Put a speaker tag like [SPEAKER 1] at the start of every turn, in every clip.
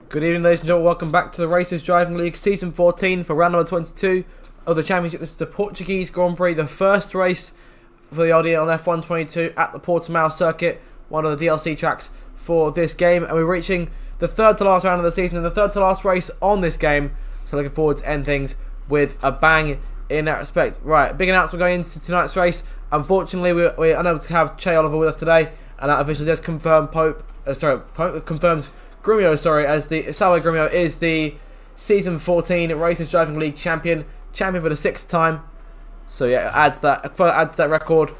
[SPEAKER 1] Good evening, ladies and gentlemen. Welcome back to the Racers Driving League Season 14 for round number 22 of the Championship. This is the Portuguese Grand Prix, the first race for the RD on F1 22 at the Portimao circuit, one of the DLC tracks for this game. And we're reaching the third to last round of the season and the third to last race on this game. So looking forward to end things with a bang in that respect. Right, big announcement going into tonight's race. Unfortunately, we're unable to have Che Oliver with us today, and that officially does confirm Pope confirms Grumio, as the Salvo Grumio is the Season 14 Racers Driving League champion for the 6th time. So yeah, adds to that record. So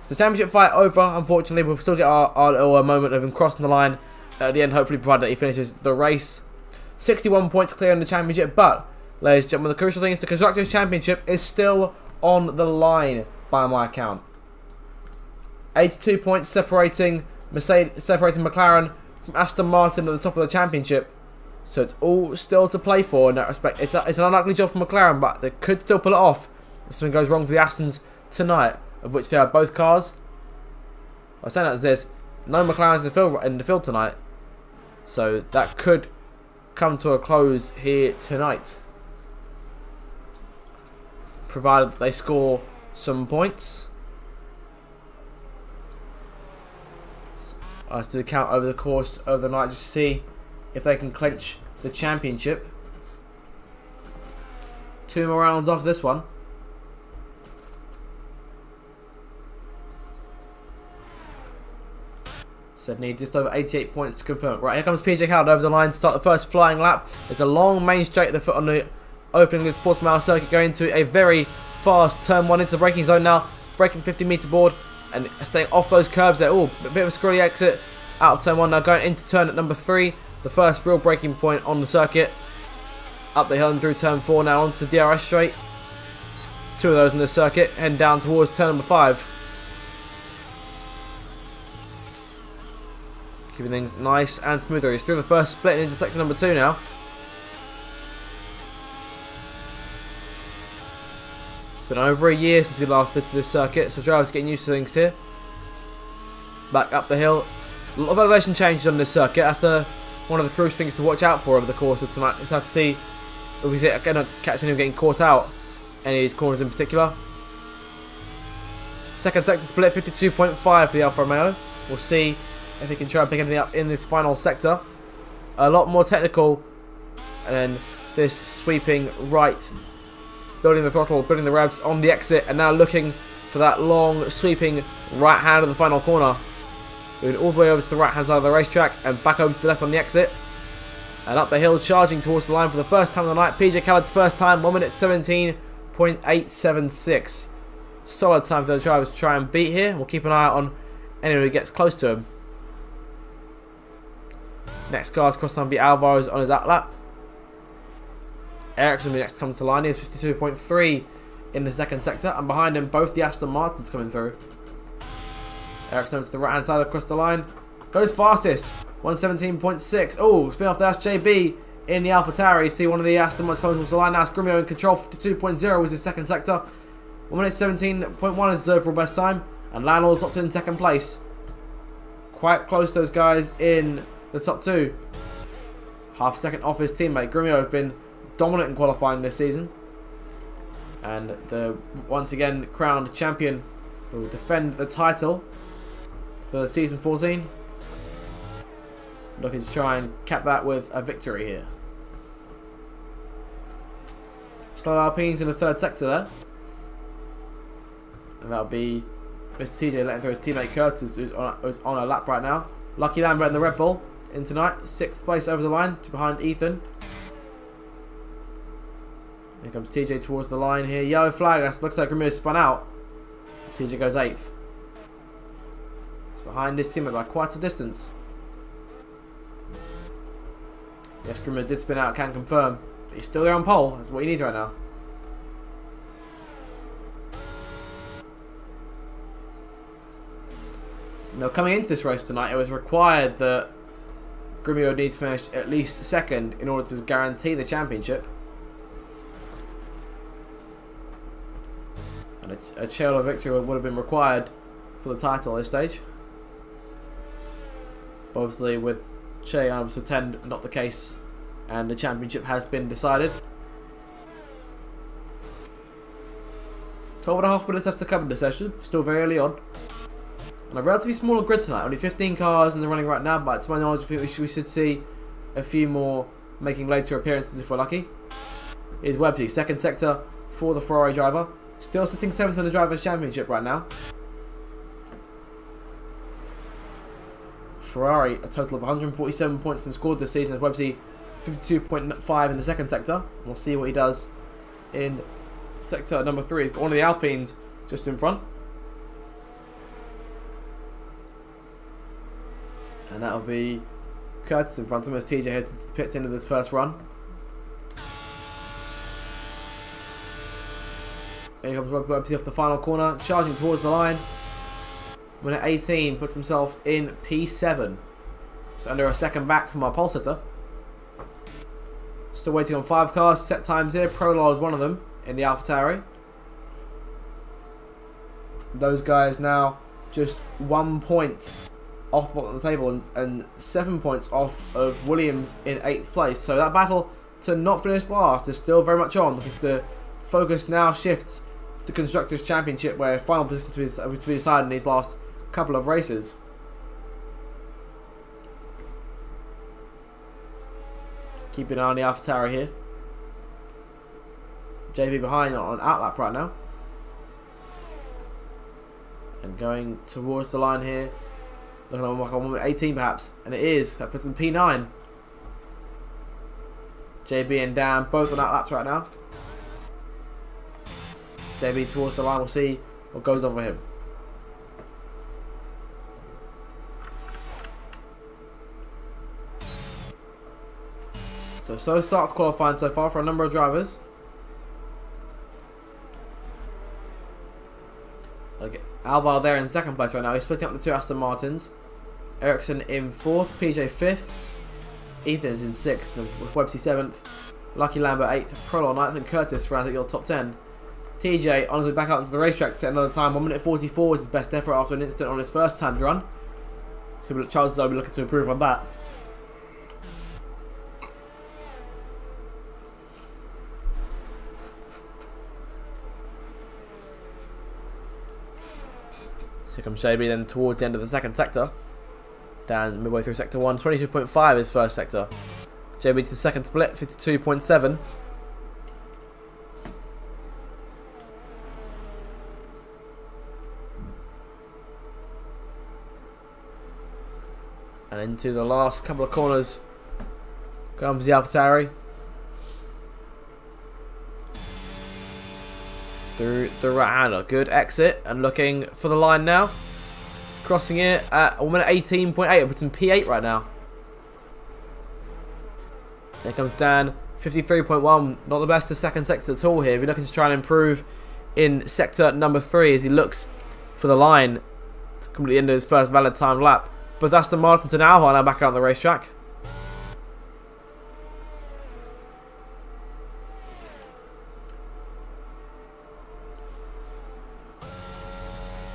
[SPEAKER 1] the championship fight over. Unfortunately, we'll still get our little moment of him crossing the line at the end, hopefully provided that he finishes the race. 61 points clear in the championship, but ladies and gentlemen, the crucial thing is the Constructors' Championship is still on the line by my account. 82 points separating McLaren from Aston Martin at the top of the championship, so it's all still to play for in that respect. It's an unlikely job for McLaren, but they could still pull it off if something goes wrong for the Astons tonight, of which they are both cars. I was saying that as there's no McLarens in the field tonight, so that could come to a close here tonight, provided that they score some points. Let's do the count over the course of the night just to see if they can clinch the championship. 2 more rounds after this one. So need just over 88 points to confirm. Right, here comes PJ Coward over the line to start the first flying lap. It's a long main straight at the foot on the opening of this Portimao circuit, going into a very fast turn 1 into the braking zone now. Braking 50-metre board and staying off those curbs there. Oh, a bit of a scrolly exit out of turn 1 now, going into turn at number 3. The first real braking point on the circuit. Up the hill and through turn 4 now onto the DRS straight. 2 of those in the circuit, heading down towards turn number 5. Keeping things nice and smooth. He's through the first split into section number 2 now. It's been over a year since we last visited this circuit, so drivers are getting used to things here. Back up the hill. A lot of elevation changes on this circuit. That's one of the crucial things to watch out for over the course of tonight. Just have to see if we going to catch anyone getting caught out, any of these corners in particular. Second sector split, 52.5 for the Alfa Romeo. We'll see if he can try and pick anything up in this final sector. A lot more technical, and then this sweeping right, building the throttle, building the revs on the exit, and now looking for that long sweeping right hand of the final corner. Moving all the way over to the right hand side of the racetrack and back over to the left on the exit. And up the hill, charging towards the line for the first time of the night. PJ Callard's first time, 1 minute 17.876. Solid time for the drivers to try and beat here. We'll keep an eye out on anyone who gets close to him. Next car's cross time will be Alvaro's on his outlap. Ericsson will be next to come to the line. He has 52.3 in the second sector, and behind him both the Aston Martins coming through. Ericsson over to the right hand side across the line. Goes fastest, 117.6. Oh, spin off the JB in the AlphaTauri. You see one of the Aston Martins coming towards the line now. It's Grumio in control, 52.0 was his second sector. 1 minute 17.1 is his overall best time, and Landlord's locked in second place. Quite close to those guys in the top 2. Half a second off his teammate. Grumio has been dominant in qualifying this season, and the once again crowned champion will defend the title for season 14. Looking to try and cap that with a victory here. Slow Alpines in the third sector there, and that'll be Mr. TJ letting through his teammate Curtis, who's on a lap right now. Lucky Lambert in the Red Bull in tonight, 6th place over the line, behind Ethan. Here comes TJ towards the line here. Yellow flag. That looks like Ramiro spun out. TJ goes 8th. It's behind his teammate by quite a distance. Yes, Ramiro did spin out, can confirm. But he's still there on pole. That's what he needs right now. Now, coming into this race tonight, it was required that Grumio needs to finish at least 2nd in order to guarantee the championship. And a Chelo victory would have been required for the title at this stage. But obviously with Che, I would pretend not the case and the championship has been decided. 12.5 minutes left to come in the session, still very early on. And a relatively smaller grid tonight, only 15 cars in the running right now, but to my knowledge I think we should see a few more making later appearances if we're lucky. Here's Websy, second sector for the Ferrari driver. Still sitting 7th in the Drivers' Championship right now. Ferrari, a total of 147 points and scored this season, as Websy 52.5 in the second sector. We'll see what he does in sector number 3. One of the Alpines just in front. And that'll be Curtis in front of him as TJ heads into the pits into this first run. Here comes Websy off the final corner, charging towards the line. When at 18, puts himself in P7. So under a second back from our pole sitter. Still waiting on 5 cars, set times here. Prolog is one of them in the AlphaTauri. Those guys now just 1 point off the bottom of the table and 7 points off of Williams in 8th place. So that battle to not finish last is still very much on. The focus now shifts to the Constructors' Championship, where final position to be decided in these last couple of races. Keeping an eye on the AlphaTauri here. JB behind on outlap right now. And going towards the line here. Looking like a 1:18 perhaps. And it is. That puts him P9. JB and Dan both on outlaps right now. JB towards the line. We'll see what goes on for him. So starts qualifying so far for a number of drivers. Okay, Alvar there in second place right now. He's splitting up the 2 Aston Martins. Ericsson in 4th, PJ 5th. Ethan's in 6th, with Websy 7th. Lucky Lambert 8th, Prolog 9th, and Curtis rounds at your top 10. TJ on his way back out into the racetrack to set another time. 1:44 is his best effort after an incident on his first timed run. So chances are we'll be looking to improve on that. So comes JB then towards the end of the second sector. Dan midway through sector 1, 22.5 is first sector. JB to the second split, 52.7. And into the last couple of corners comes the AlphaTauri. Through the right hander. Good exit and looking for the line now. Crossing it at 1:18.8. It puts him P8 right now. There comes Dan. 53.1. Not the best of second sector at all here. We're looking to try and improve in sector number 3 as he looks for the line to complete the end of his first valid time lap. But Aston Martin and Alvar now back out on the racetrack.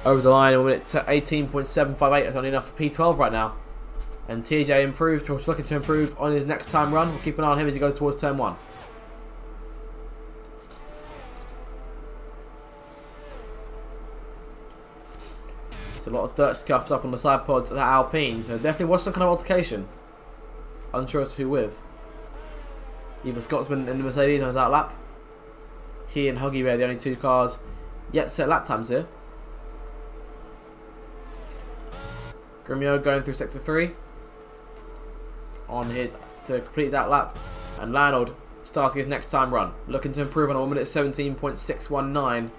[SPEAKER 1] Over the line, we're at 18.758. It's only enough for P12 right now. And TJ improved, or looking to improve on his next time run. We'll keep an eye on him as he goes towards turn 1. So a lot of dirt scuffed up on the side pods of the Alpine. So there definitely was some kind of altercation. Unsure as to who with. Either Scotsman in the Mercedes on that lap. He and Huggy Bear, the only 2 cars yet to set lap times here. Grimio going through sector 3 on his to complete his outlap, and Leonard starting his next time run, looking to improve on a 1:17.619,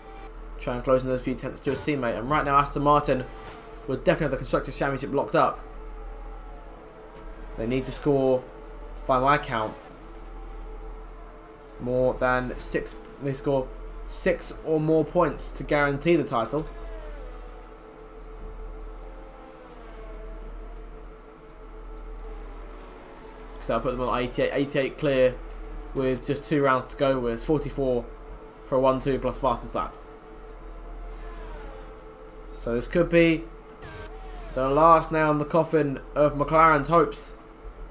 [SPEAKER 1] trying closing those few tenths to his teammate. And right now Aston Martin will definitely have the Constructors' Championship locked up. They need to score, by my count, more than 6. They score 6 or more points to guarantee the title. So I'll put them on 88 clear with just 2 rounds to go. With 44 for a 1-2 plus fastest lap. So this could be the last nail in the coffin of McLaren's hopes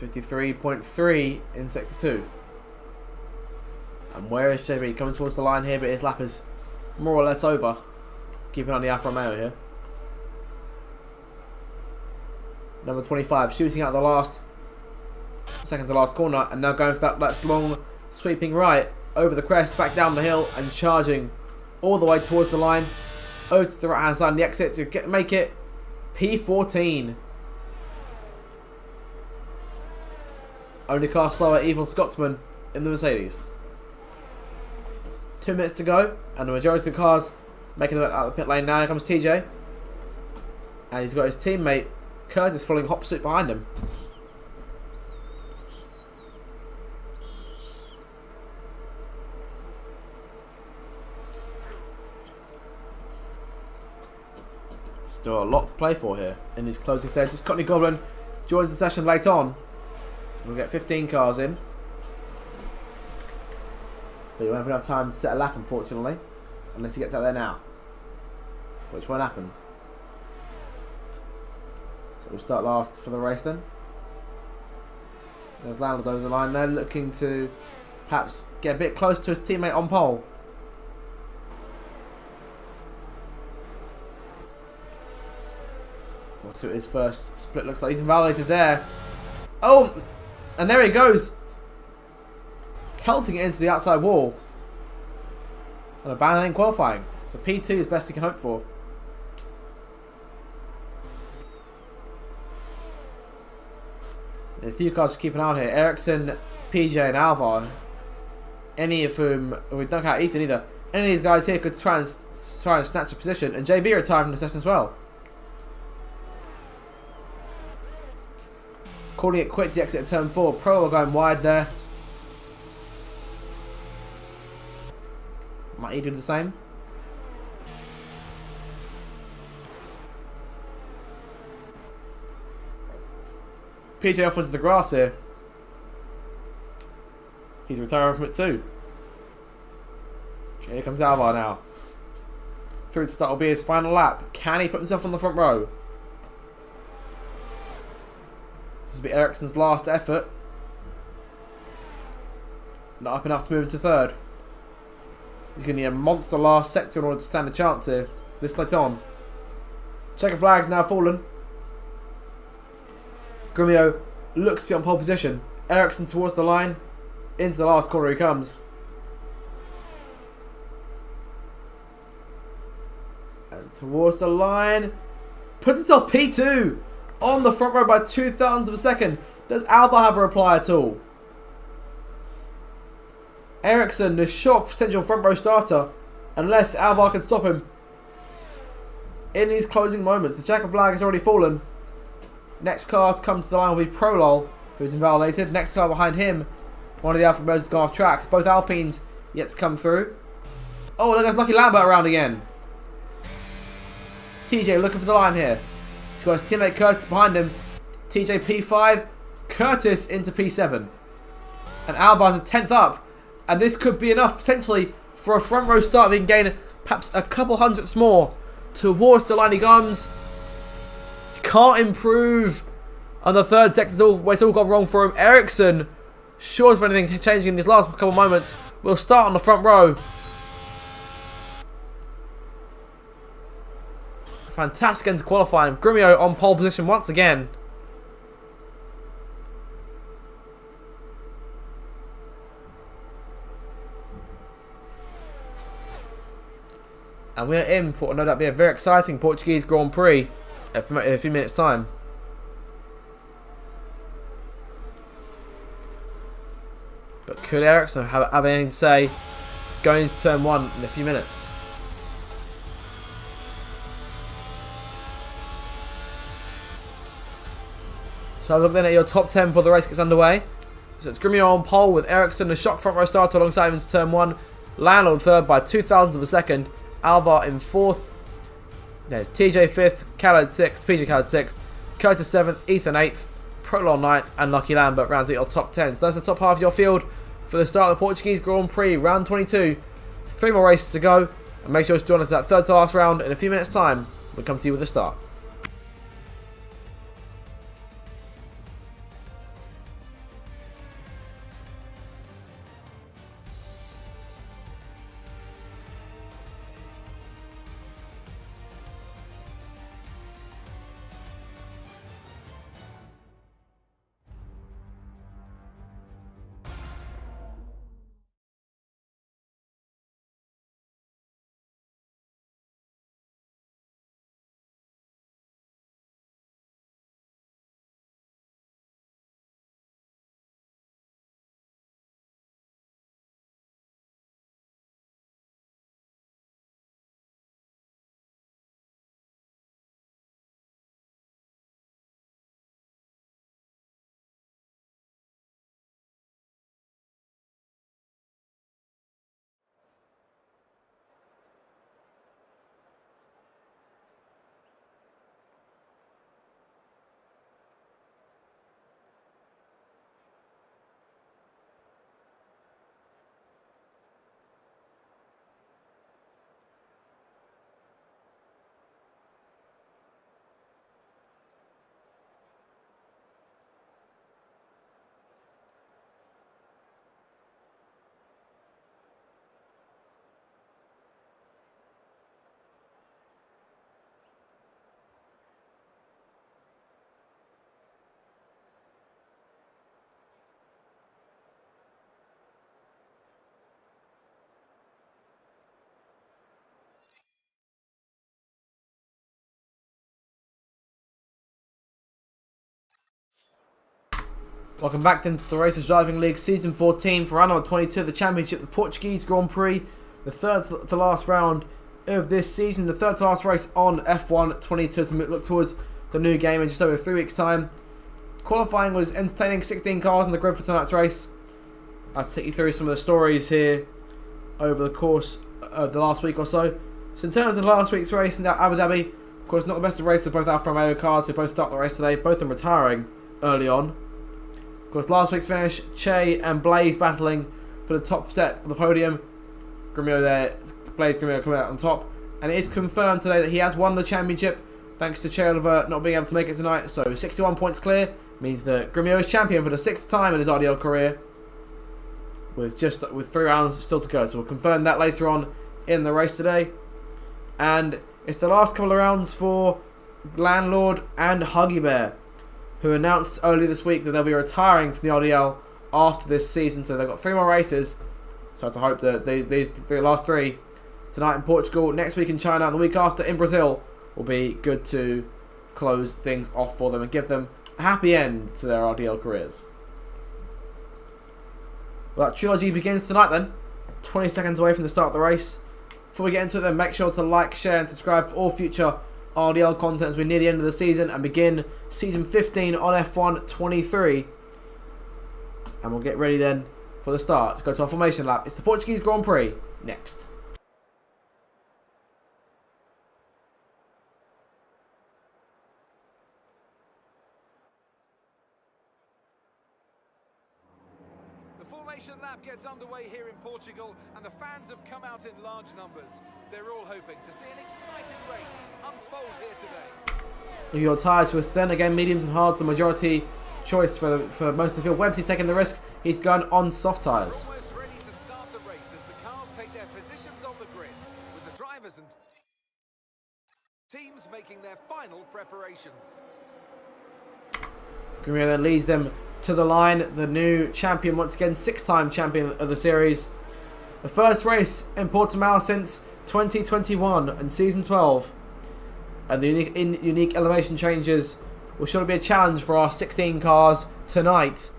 [SPEAKER 1] 53.3 in Sector 2. And where is JB? Coming towards the line here, but his lap is more or less over. Keeping on the Alfa Romeo here. Number 25 shooting out the last, second to last corner, and now going for that long sweeping right over the crest, back down the hill, and charging all the way towards the line, over to the right hand side, and the exit to make it P14. Only car slower, Evil Scotsman in the Mercedes. 2 minutes to go, and the majority of the cars making it out of the pit lane now. Here comes TJ, and he's got his teammate Curtis following hot pursuit behind him. Still a lot to play for here in these closing stages. Courtney Goblin joins the session late on. We'll get 15 cars in. But you won't have enough time to set a lap, unfortunately. Unless he gets out there now. Which won't happen. So we'll start last for the race then. There's Landlord over the line there, looking to perhaps get a bit close to his teammate on pole. We'll see what his first split looks like. He's invalidated there. Oh! And there he goes. Pelting it into the outside wall. And abandoning qualifying. So P2 is best he can hope for. A few cars to keep an eye on here. Ericsson, PJ and Alvar. Any of whom, we don't count Ethan either. Any of these guys here could try and snatch a position. And JB retired from the session as well. Calling it quits the exit at turn 4. Pro are going wide there. Might he do the same? PJ off into the grass here. He's retiring from it too. Here comes Alvar now. Through to start will be his final lap. Can he put himself on the front row? This will be Ericsson's last effort. Not up enough to move into third. He's going to need a monster last sector in order to stand a chance here. This late on. Checker flag's now fallen. Grumio looks to be on pole position. Ericsson towards the line. Into the last corner he comes. And towards the line. Puts himself P2. On the front row by 0.02 of a second. Does Alvar have a reply at all? Ericsson, the shock potential front row starter. Unless Alvar can stop him. In these closing moments. The checker flag has already fallen. Next car to come to the line will be Prolol, who's invalidated. Next car behind him, one of the Alfa Romeos has gone off track. Both Alpines yet to come through. Oh, look, there's Lucky Lambert around again. TJ looking for the line here. He's got his teammate Curtis behind him. TJ P5, Curtis into P7. And Alvar's a 10th up. And this could be enough potentially for a front row start. We can gain perhaps a couple hundredths more. Towards the line he comes. Can't improve on the third sector where it's all gone wrong for him. Ericsson, sure of anything changing in these last couple of moments, will start on the front row. Fantastic end to qualifying. Grumio on pole position once again. And we're in for no doubt be a very exciting Portuguese Grand Prix in a few minutes' time. But could Ericsson have anything to say going into turn 1 in a few minutes? So have a look then at your top 10 before the race gets underway. So it's Grumio on pole with Ericsson, the shock front row starter alongside him into turn 1. Landlord third by 0.02 of a second. Alvar in 4th. There's TJ 5th, Khaled 6th, PJ Khaled 6th, Curtis 7th, Ethan 8th, Prolol 9th, and Lucky Lambert rounds out your top 10. So that's the top half of your field for the start of the Portuguese Grand Prix, round 22. 3 more races to go, and make sure to join us at that third to last round in a few minutes' time. We'll come to you with the start. Welcome back into the Racers Driving League Season 14 for round number 22 of the Championship, the Portuguese Grand Prix. The third to last round of this season, the third to last race on F1 22 as we look towards the new game in just over 3 weeks' time. Qualifying was entertaining, 16 cars on the grid for tonight's race. I'll take you through some of the stories here over the course of the last week or so. So in terms of last week's race in Abu Dhabi, of course not the best of races for both Alfa Romeo cars who both start the race today, both of them retiring early on. Of course, last week's finish, Che and Blaze battling for the top set of the podium. Grimio there, Blaze Grimio coming out on top. And it is confirmed today that he has won the championship thanks to Che Oliver not being able to make it tonight. So 61 points clear means that Grimio is champion for the 6th time in his RDL career with 3 rounds still to go. So we'll confirm that later on in the race today. And it's the last couple of rounds for Landlord and Huggy Bear, who announced earlier this week that they'll be retiring from the RDL after this season. So they've got 3 more races. So I have to hope that the last 3, tonight in Portugal, next week in China, and the week after in Brazil, will be good to close things off for them and give them a happy end to their RDL careers. Well, that trilogy begins tonight then. 20 seconds away from the start of the race. Before we get into it then, make sure to like, share and subscribe for all future RDL content as we near the end of the season and begin Season 15 on F1 23. And we'll get ready then for the start to go to our formation lap. It's the Portuguese Grand Prix next.
[SPEAKER 2] The formation lap gets underway here in Portugal and the fans have come out in large numbers. They're all hoping to see an exciting race unfold here today.
[SPEAKER 1] Your tyres to extend again, mediums and hards, the majority choice for most of the field. Websy taking the risk. He's going on soft tyres.
[SPEAKER 2] Almost ready to start the race as the cars take their positions on the grid, with the drivers and teams making their final preparations.
[SPEAKER 1] Grimio then leads them to the line. The new champion, once again, 6-time champion of the series. The first race in Portimao since 2021 and Season 12. And the unique elevation changes will surely be a challenge for our 16 cars tonight,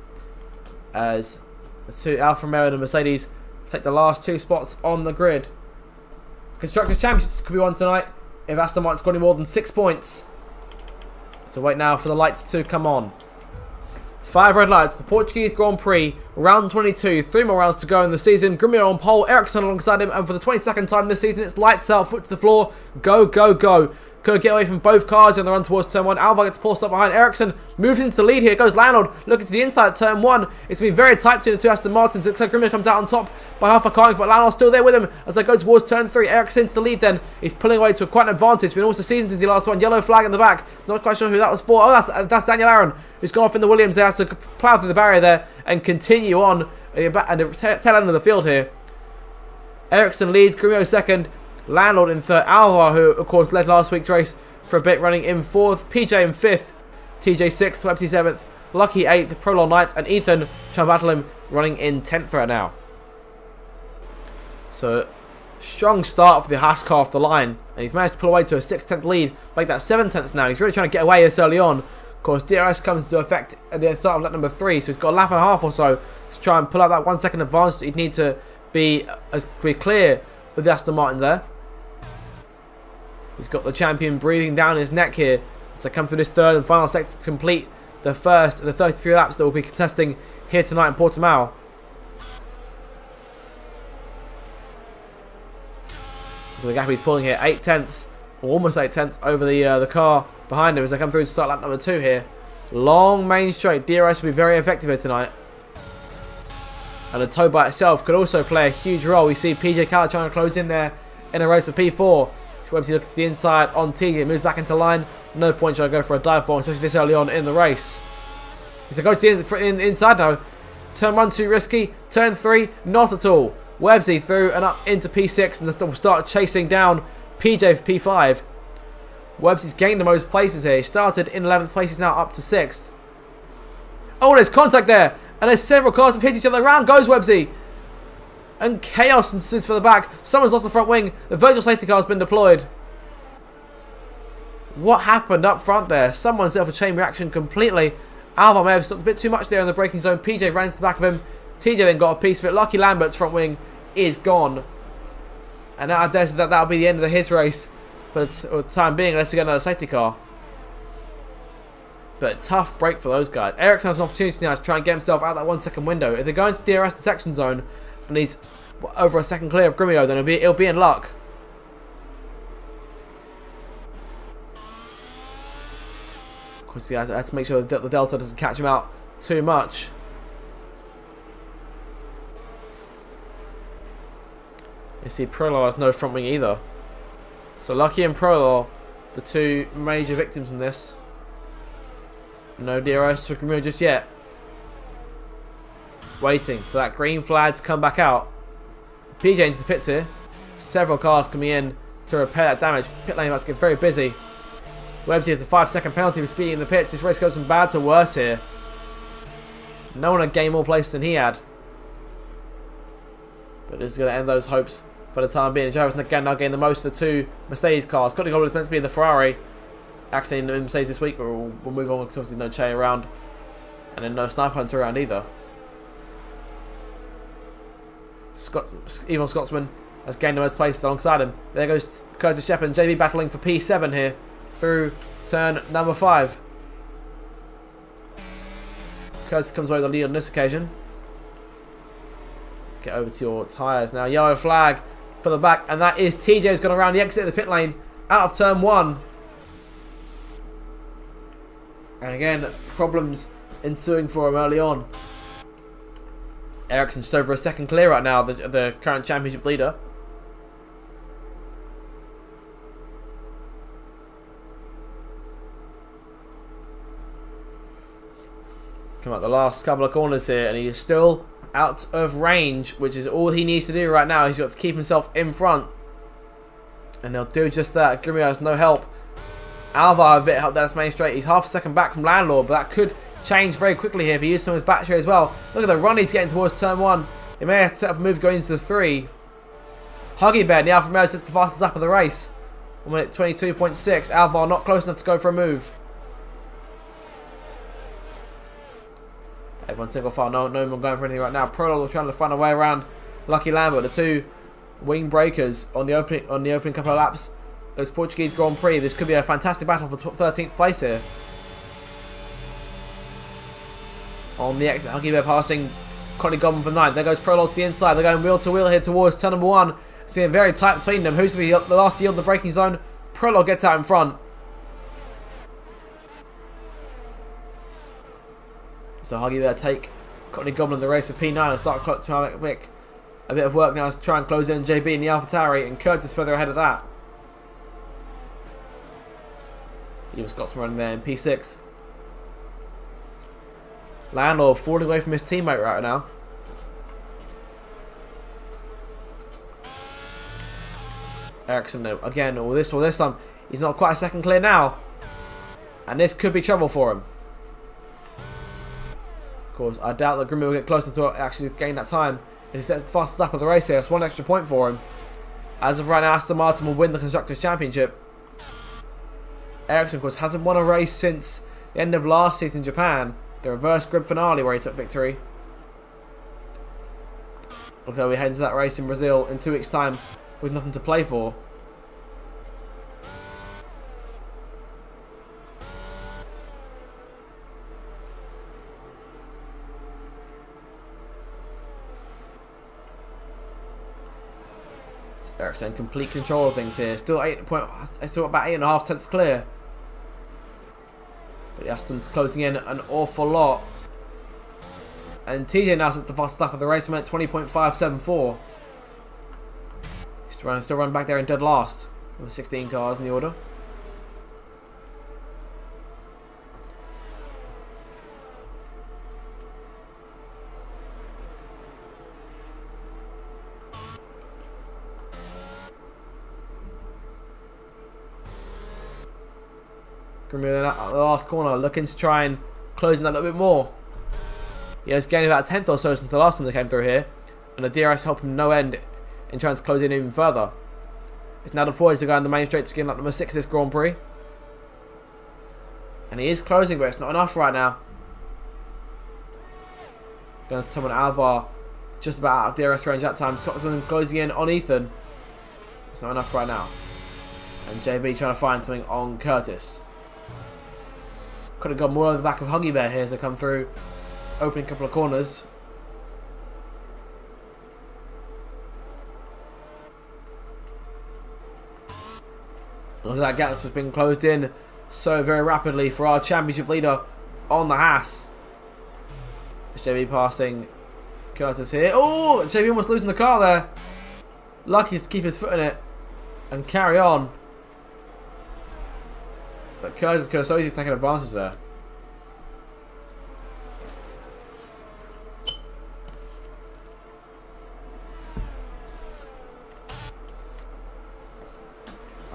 [SPEAKER 1] as the 2 Alfa Romeo and Mercedes take the last 2 spots on the grid. Constructors' Championships could be won tonight if Aston Martin scored any more than 6 points. So wait now for the lights to come on. 5 red lights, the Portuguese Grand Prix, round 22, 3 more rounds to go in the season. Grimio on pole, Ericsson alongside him, and for the 22nd time this season, it's lights out, foot to the floor, go, go, go. Could get away from both cars in the run towards turn 1. Alvar gets pulled up behind. Ericsson moves into the lead here. Goes Landlord looking to the inside at turn 1. It's been very tight between the 2 Aston Martins. Looks like Grimio comes out on top by half a car, but Landlord's still there with him as they go towards turn 3. Ericsson into the lead then. He's pulling away to quite an advantage. It's been almost a season since he last won. Yellow flag in the back. Not quite sure who that was for. Oh, that's Daniel Aaron, who's gone off in the Williams. They has to plough through the barrier there and continue on and the tail end of the field here. Ericsson leads. Grimio second. Landlord in third. Alvar, who of course led last week's race for a bit, running in 4th, PJ in 5th, TJ 6th, Websy 7th, Lucky 8th, Prolon 9th, and Ethan Chamberlain running in 10th right now. So, strong start for the Haas car off the line, and he's managed to pull away to a 6th-10th lead, make that 7th now. He's really trying to get away this early on. Of course, DRS comes into effect at the start of lap number 3, so he's got a lap and a half or so to try and pull out that 1 second advantage. He'd need to be clear with the Aston Martin there. He's got the champion breathing down his neck here as I come through this third and final sector to complete the first of the 33 laps that we'll be contesting here tonight in Portimao. The gap he's pulling here, 8 tenths, or almost 8 tenths over the car behind him as I come through to start lap number 2 here. Long main straight. DRS will be very effective here tonight. And the tow by itself could also play a huge role. We see PJ Calla trying to close in there in a race for P4. Websy looking to the inside on TJ, moves back into line. No point shall I go for a dive bomb, especially this early on in the race. He's going to go to the inside now. Turn 1 too risky. Turn 3 not at all. Websy through and up into P6 and will start chasing down PJ for P5. Websy's gained the most places here. He started in 11th place, he's now up to 6th. Oh, there's contact there, and there's several cars have hit each other. Around goes Websy. And chaos ensues for the back. Someone's lost the front wing. The virtual safety car has been deployed. What happened up front there? Someone set off a chain reaction completely. Alvar may have stopped a bit too much there in the braking zone. PJ ran into the back of him. TJ then got a piece of it. Lucky Lambert's front wing is gone. And now I dare say that that'll be the end of his race for the time being, unless we get another safety car. But tough break for those guys. Ericsson has an opportunity now to try and get himself out that 1 second window. If they go into the DRS section zone and he's over a second clear of Grimio, then he'll be in luck. Of course, he has to make sure the Delta doesn't catch him out too much. You see, Prolo has no front wing either. So Lucky and Prolo, the two major victims from this. No DRS for Grimio just yet. Waiting for that green flag to come back out. PJ into the pits here. Several cars coming in to repair that damage. Pit lane about to get very busy. Websy has a 5-second penalty for speeding in the pits. This race goes from bad to worse here. No one had gained more places than he had. But this is going to end those hopes for the time being. Jarvis again now getting the most of the two Mercedes cars. Scotty Gold is meant to be in the Ferrari. Actually in the Mercedes this week, but we'll move on because obviously no Che around. And then no Sniper Hunter around either. Evil Scotsman has gained the most places alongside him. There goes Curtis Shepard and JB battling for P7 here through turn number 5. Curtis comes away with the lead on this occasion. Get over to your tyres now. Yellow flag for the back, and that is TJ's gone around the exit of the pit lane out of turn 1. And again, problems ensuing for him early on. Ericsson's just over a second clear right now, the current championship leader. Come out the last couple of corners here, and he is still out of range, which is all he needs to do right now. He's got to keep himself in front, and they'll do just that. Grimio has no help. Alvar a bit help. That's main straight. He's half a second back from Landlord, but that could change very quickly here if he uses some of his battery as well. Look at the run he's getting towards turn 1. He may have to set up a move going into 3. Huggy Bear, the Alfa Romeo sits the fastest up of the race. 1 minute 22.6. Alvar not close enough to go for a move. Everyone single file, no one going for anything right now. Prolog trying to find a way around Lucky Lambert. The two wing breakers on the opening couple of laps. This Portuguese Grand Prix. This could be a fantastic battle for 13th place here. On the exit, Huggy Bear passing Connie Goblin for 9th. There goes Prolog to the inside. They're going wheel to wheel here towards turn number 1. It's getting very tight between them. Who's to be the last to yield the braking zone? Prolog gets out in front. So Huggy Bear take Connie Goblin the race of P9 and start trying to make a bit of work now to try and close in JB in the AlphaTauri, and Curtis further ahead of that. Even Scotsman running there in P6. Landlord falling away from his teammate right now. Ericsson again, all this time, he's not quite a second clear now. And this could be trouble for him. Of course, I doubt that Grimmy will get closer to actually gain that time. If he sets the fastest lap of the race here, that's 1 extra point for him. As of right now, Aston Martin will win the Constructors' Championship. Ericsson, of course, hasn't won a race since the end of last season in Japan. The reverse grid finale where he took victory. Although we head into that race in Brazil in 2 weeks' time with nothing to play for. Ericsson in complete control of things here. Still still about 8.5 tenths clear. But Aston's closing in an awful lot. And TJ now sits the fastest lap of the race, at 20.574. He's still running back there in dead last with 16 cars in the order. Grimmy at the last corner, looking to try and close in that a little bit more. He has gained about a tenth or so since the last time they came through here, and the DRS helped him no end in trying to close in even further. It's now deployed to go on the main straight to begin lap number 6 of this Grand Prix. And he is closing, but it's not enough right now. Going to someone Alvar just about out of DRS range that time. Scotsman closing in on Ethan. It's not enough right now. And JB trying to find something on Curtis. Could have gone more on the back of Huggy Bear here as they come through. Opening a couple of corners. Look at that gap that's been closed in so very rapidly for our championship leader on the Haas. It's JB passing Curtis here. Oh, JB almost losing the car there. Lucky to keep his foot in it and carry on. But Curtis could have so easily taken advantage there.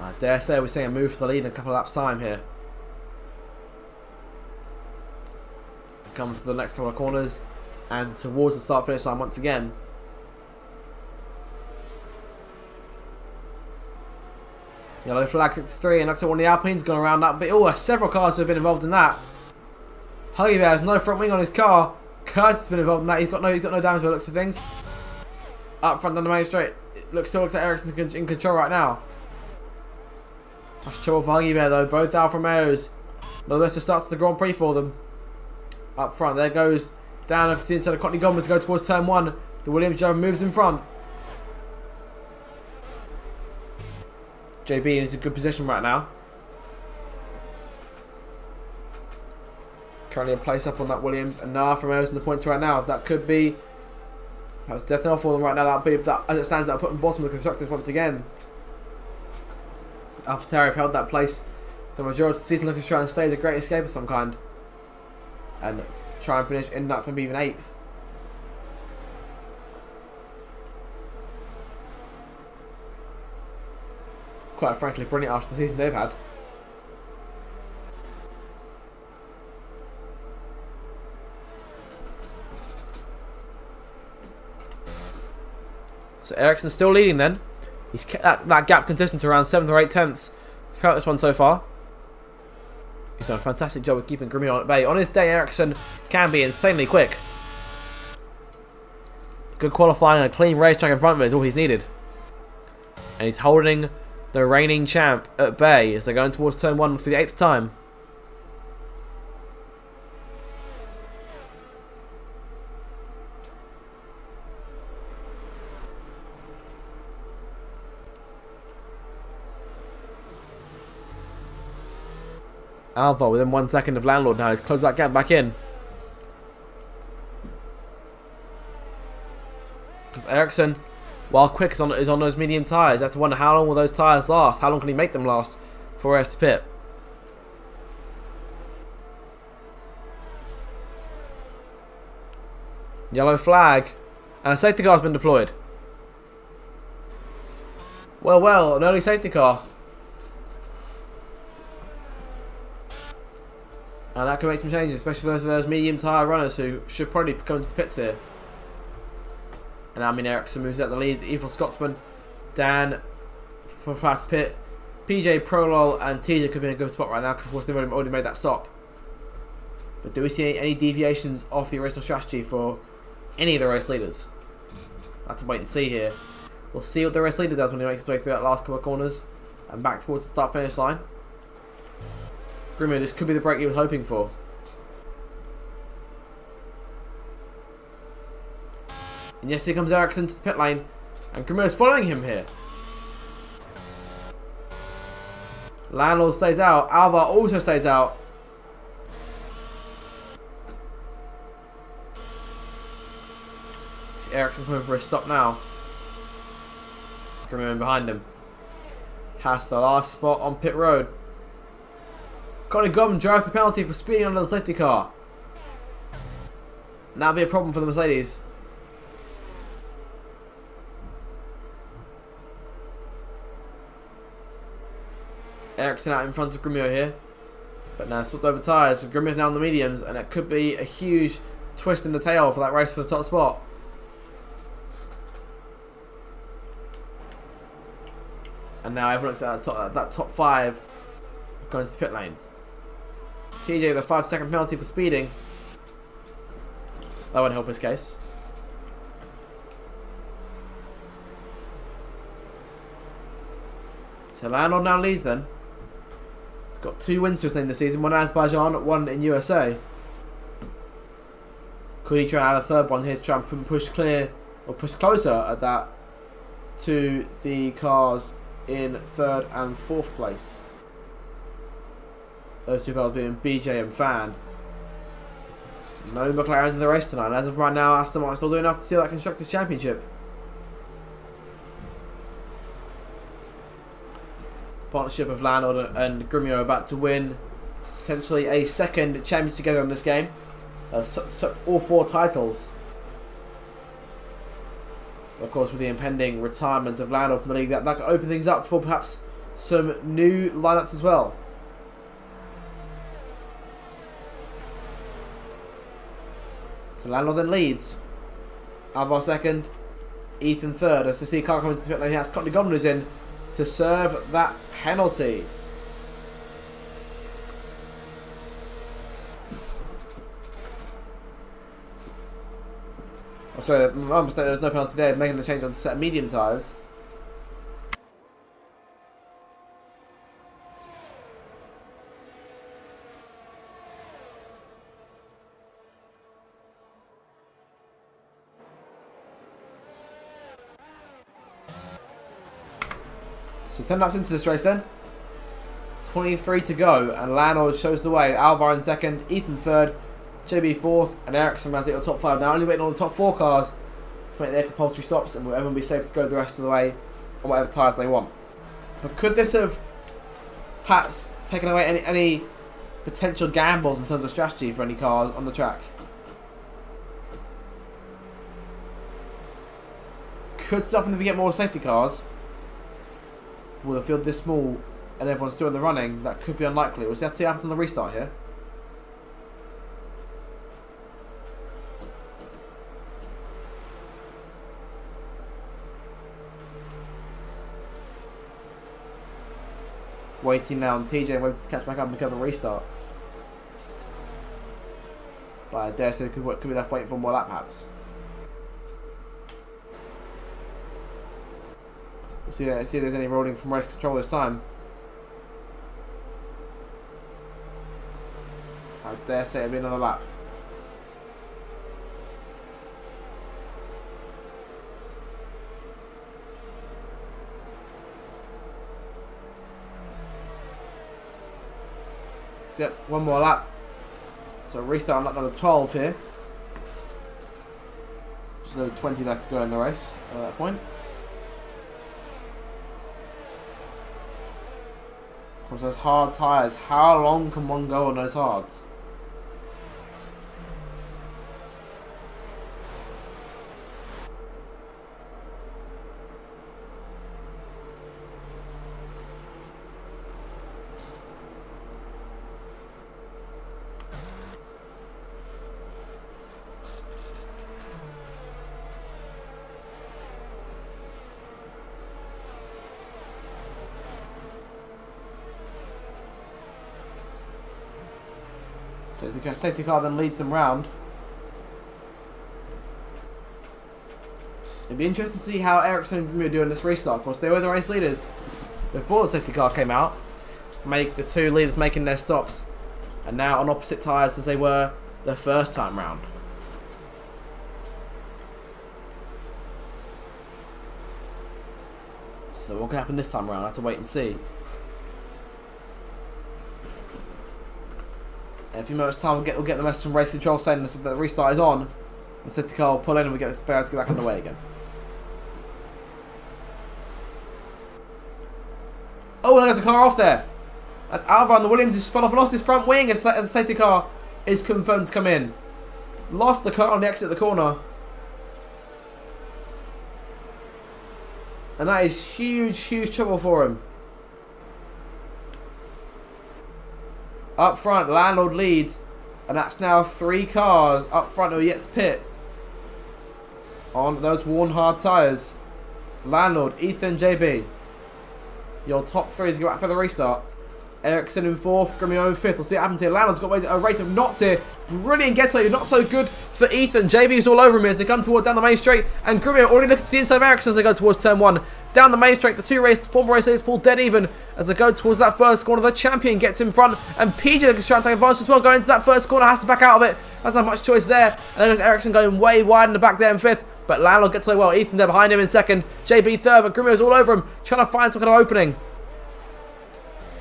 [SPEAKER 1] I dare say we're seeing a move for the lead in a couple of laps time here. Come for the next couple of corners and towards the start finish line once again. Yellow flag 63, and looks like one of the Alpines gone around that bit. Oh, several cars have been involved in that. Huggy Bear has no front wing on his car. Curtis has been involved in that. He's got no damage by the looks of things. Up front down the main straight. It still looks like Ericsson's in control right now. That's trouble for Huggy Bear though. Both Alfa Romeos. Not the best to start to the Grand Prix for them. Up front, there goes down up to the inside of Courtney Godwin to go towards turn 1. The Williams driver moves in front. JB is in a good position right now. Currently a place up on that Williams, and now from Romeo's in the points right now. That could be perhaps death knell for them right now. That as it stands, that'll put them bottom of the constructors once again. AlphaTauri have held that place the majority of the season, looking to try and stage a great escape of some kind. And try and finish in that from even 8th. Quite frankly, brilliant after the season they've had. So Ericsson's still leading then. He's kept that gap consistent to around 7th or 8th tenths throughout this one so far. He's done a fantastic job of keeping Grimmy on at bay. On his day, Ericsson can be insanely quick. Good qualifying and a clean racetrack in front of him is all he's needed. And he's holding the reigning champ at bay as they're going towards turn 1 for the 8th time. Alva within 1 second of Landlord now. He's closed that gap back in. Because Ericsson, while quick, is on those medium tyres. You have to wonder how long will those tyres last? How long can he make them last before he has to pit? Yellow flag. And a safety car has been deployed. Well, an early safety car. And that can make some changes, especially for those medium tyre runners who should probably come into the pits here. And Almin Ericsson moves out the lead. Evil Scotsman, Dan for fast pit, PJ Prolol and TJ could be in a good spot right now because of course they've already made that stop. But do we see any deviations off the original strategy for any of the race leaders? We'll have to wait and see here. We'll see what the race leader does when he makes his way through that last couple of corners and back towards the start finish line. Grimmer, this could be the break he was hoping for. And yes, here comes Ericsson to the pit lane. And Grimmer is following him here. Landlord stays out. Alva also stays out. See Ericsson coming for a stop now. Grimmer in behind him. Has the last spot on pit road. Connie Godwin drives the penalty for speeding under the safety car. And that'll be a problem for the Mercedes. Ericsson out in front of Grimio here. But now swapped over tyres. So Grimio's now on the mediums. And it could be a huge twist in the tail for that race for the top spot. And now everyone looks at that top 5 going to the pit lane. TJ with a 5-second penalty for speeding. That won't help his case. So Landon now leads then. He's got 2 wins to his name this season, one in Azerbaijan, one in USA. Could he try out a third one here to try and push clear, or push closer at that, to the cars in 3rd and 4th place? Those 2 cars being BJ and Fan. No McLarens in the race tonight. As of right now, Aston Martin still doing enough to steal that Constructors' Championship. Partnership of Landon and Grumio about to win potentially a 2nd championship together in this game. Swept all 4 titles. Of course, with the impending retirement of Landon from the league, that could open things up for perhaps some new lineups as well. So Landon then leads. Alvar 2nd, Ethan 3rd. As to see car coming to the pit lane, he has Courtney Governors in to serve that penalty. Oh, sorry, my mistake, there was no penalty there, making the change on set of medium tyres. So 10 laps into this race then. 23 to go, and Landon shows the way. Alvar in 2nd, Ethan 3rd, JB 4th, and Ericsson rounds out the top 5. Now only waiting on the top 4 cars to make their compulsory stops, and everyone will be safe to go the rest of the way on whatever tyres they want. But could this have perhaps taken away any potential gambles in terms of strategy for any cars on the track? Could something if we get more safety cars? With a field this small and everyone's still in the running, that could be unlikely. We'll see what happens on the restart here. Waiting now on TJ and Webster to catch back up and become a restart. But I dare say it could be left waiting for more lap perhaps. We'll see if there's any rolling from race control this time. I dare say it'll be another lap. So yep, one more lap. So restart on lap number 12 here. Just another 20 left to go in the race at that point. Of course, those hard tyres. How long can one go on those hards? So the safety car then leads them round. It'd be interesting to see how Ericsson and Grumio do in this restart. Of course, they were the race leaders before the safety car came out. The 2 leaders making their stops, and now on opposite tyres as they were the first time round. So what can happen this time round? I have to wait and see. In a few moments' time, we'll get the message from race control saying that the restart is on. And safety car will pull in and we get this able to get back on the way again. Oh, there's a car off there. That's Alvar on the Williams who spun off and lost his front wing as the safety car is confirmed to come in. Lost the car on the exit of the corner. And that is huge, huge trouble for him. Up front, Landlord leads, and that's now 3 cars up front who are yet to pit on those worn hard tyres. Landlord, Ethan, JB. Your top 3 is going back for the restart. Ericsson in 4th, Gremio in 5th. We'll see what happens here. Landon's got a race of knots here. Brilliant getaway, not so good for Ethan. JB's all over him as they come toward down the main straight. And Gremio already looking to the inside of Ericsson as they go towards turn 1. Down the main straight, the former race leaders pull dead even as they go towards that first corner. The champion gets in front, and PJ is trying to take advantage as well. Going into that first corner, has to back out of it. Doesn't have much choice there. And then there's Ericsson going way wide in the back there in 5th. But Landlord gets away well. Ethan there behind him in 2nd. JB 3rd, but Gremio's all over him, trying to find some kind of opening.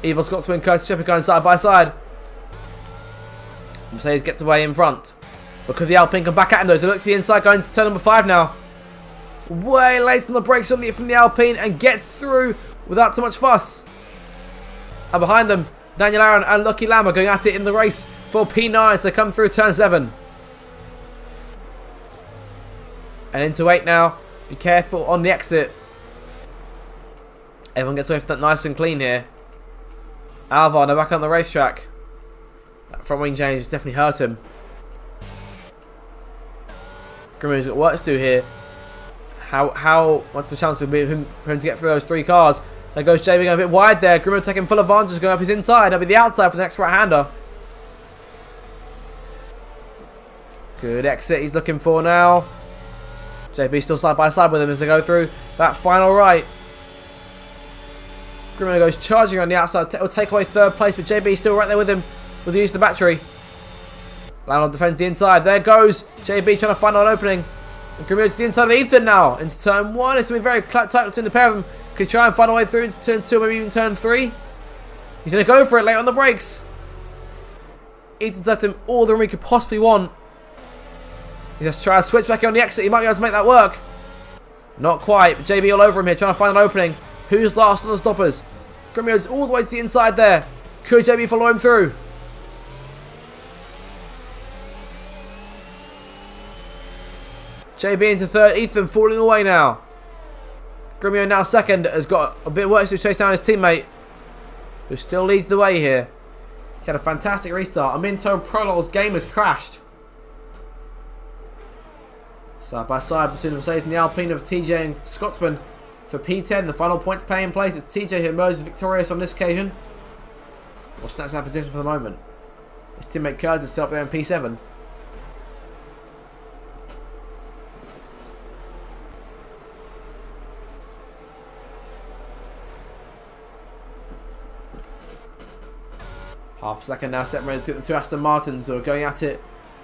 [SPEAKER 1] Evil Scotsman, Curtis Shepherd going side by side. Mercedes gets away in front. But could the Alpine come back at him though? So look to the inside, going to turn number 5 now. Way late on the brakes from the Alpine and gets through without too much fuss. And behind them, Daniel Aaron and Lucky Lamb are going at it in the race for P9. So they come through turn 7. And into 8 now. Be careful on the exit. Everyone gets away from that nice and clean here. Alvar, they're back on the racetrack. That front wing change has definitely hurt him. Grimmer's got work to do here. What's the chance for him to get through those 3 cars? There goes JB going a bit wide there. Grimmer taking full advantage, going up his inside. That'll be the outside for the next right-hander. Good exit he's looking for now. JB still side by side with him as they go through that final right. Grimmer goes charging on the outside. Will take away 3rd place, but JB still right there with him with the use of the battery. Landon defends the inside. There goes JB trying to find an opening. And Grimmer to the inside of Ethan now into turn 1. It's going to be very tight between the pair of them. Could he try and find a way through into turn 2, maybe even turn 3? He's going to go for it late on the brakes. Ethan's left him all the room he could possibly want. He just try to switch back on the exit. He might be able to make that work. Not quite. But JB all over him here, trying to find an opening. Who's last on the stoppers? Grimio's all the way to the inside there. Could JB follow him through? JB into 3rd. Ethan falling away now. Grimio now 2nd. Has got a bit of work to chase down his teammate, who still leads the way here. He had a fantastic restart. Aminto Prolog's game has crashed. Side by side between the Mercedes and the Alpine of TJ and Scotsman for P10. The final points pay in place. It's TJ who emerges victorious on this occasion. Or snatches our position for the moment. His teammate Curtis is still up there in P7. Half a second now separated the 2 Aston Martins who are going at it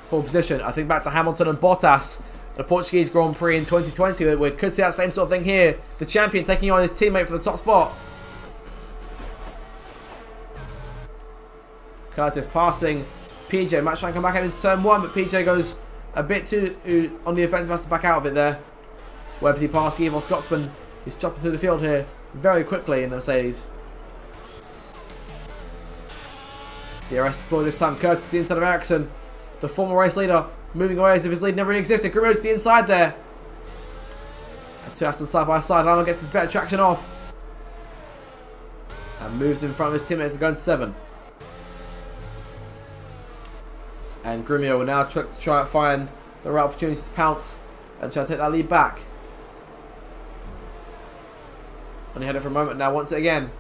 [SPEAKER 1] for position. I think back to Hamilton and Bottas. The Portuguese Grand Prix in 2020, we could see that same sort of thing here. The champion taking on his teammate for the top spot. Curtis passing PJ. Matt trying to come back out into turn 1, but PJ goes a bit too on the offensive, has to back out of it there. Websy passing Evil Scotsman. He's chopping through the field here very quickly in the Mercedes. DRS deployed this time. Curtis to the inside of Ericsson. The former race leader moving away as if his lead never really existed. Grimmo to the inside there. That's 2 Aston side by side. Lionel gets his better traction off. And moves in front of his teammates to go into 7. And Grimio will now try and find the right opportunity to pounce and try to take that lead back. Only had it for a moment now, wants it again.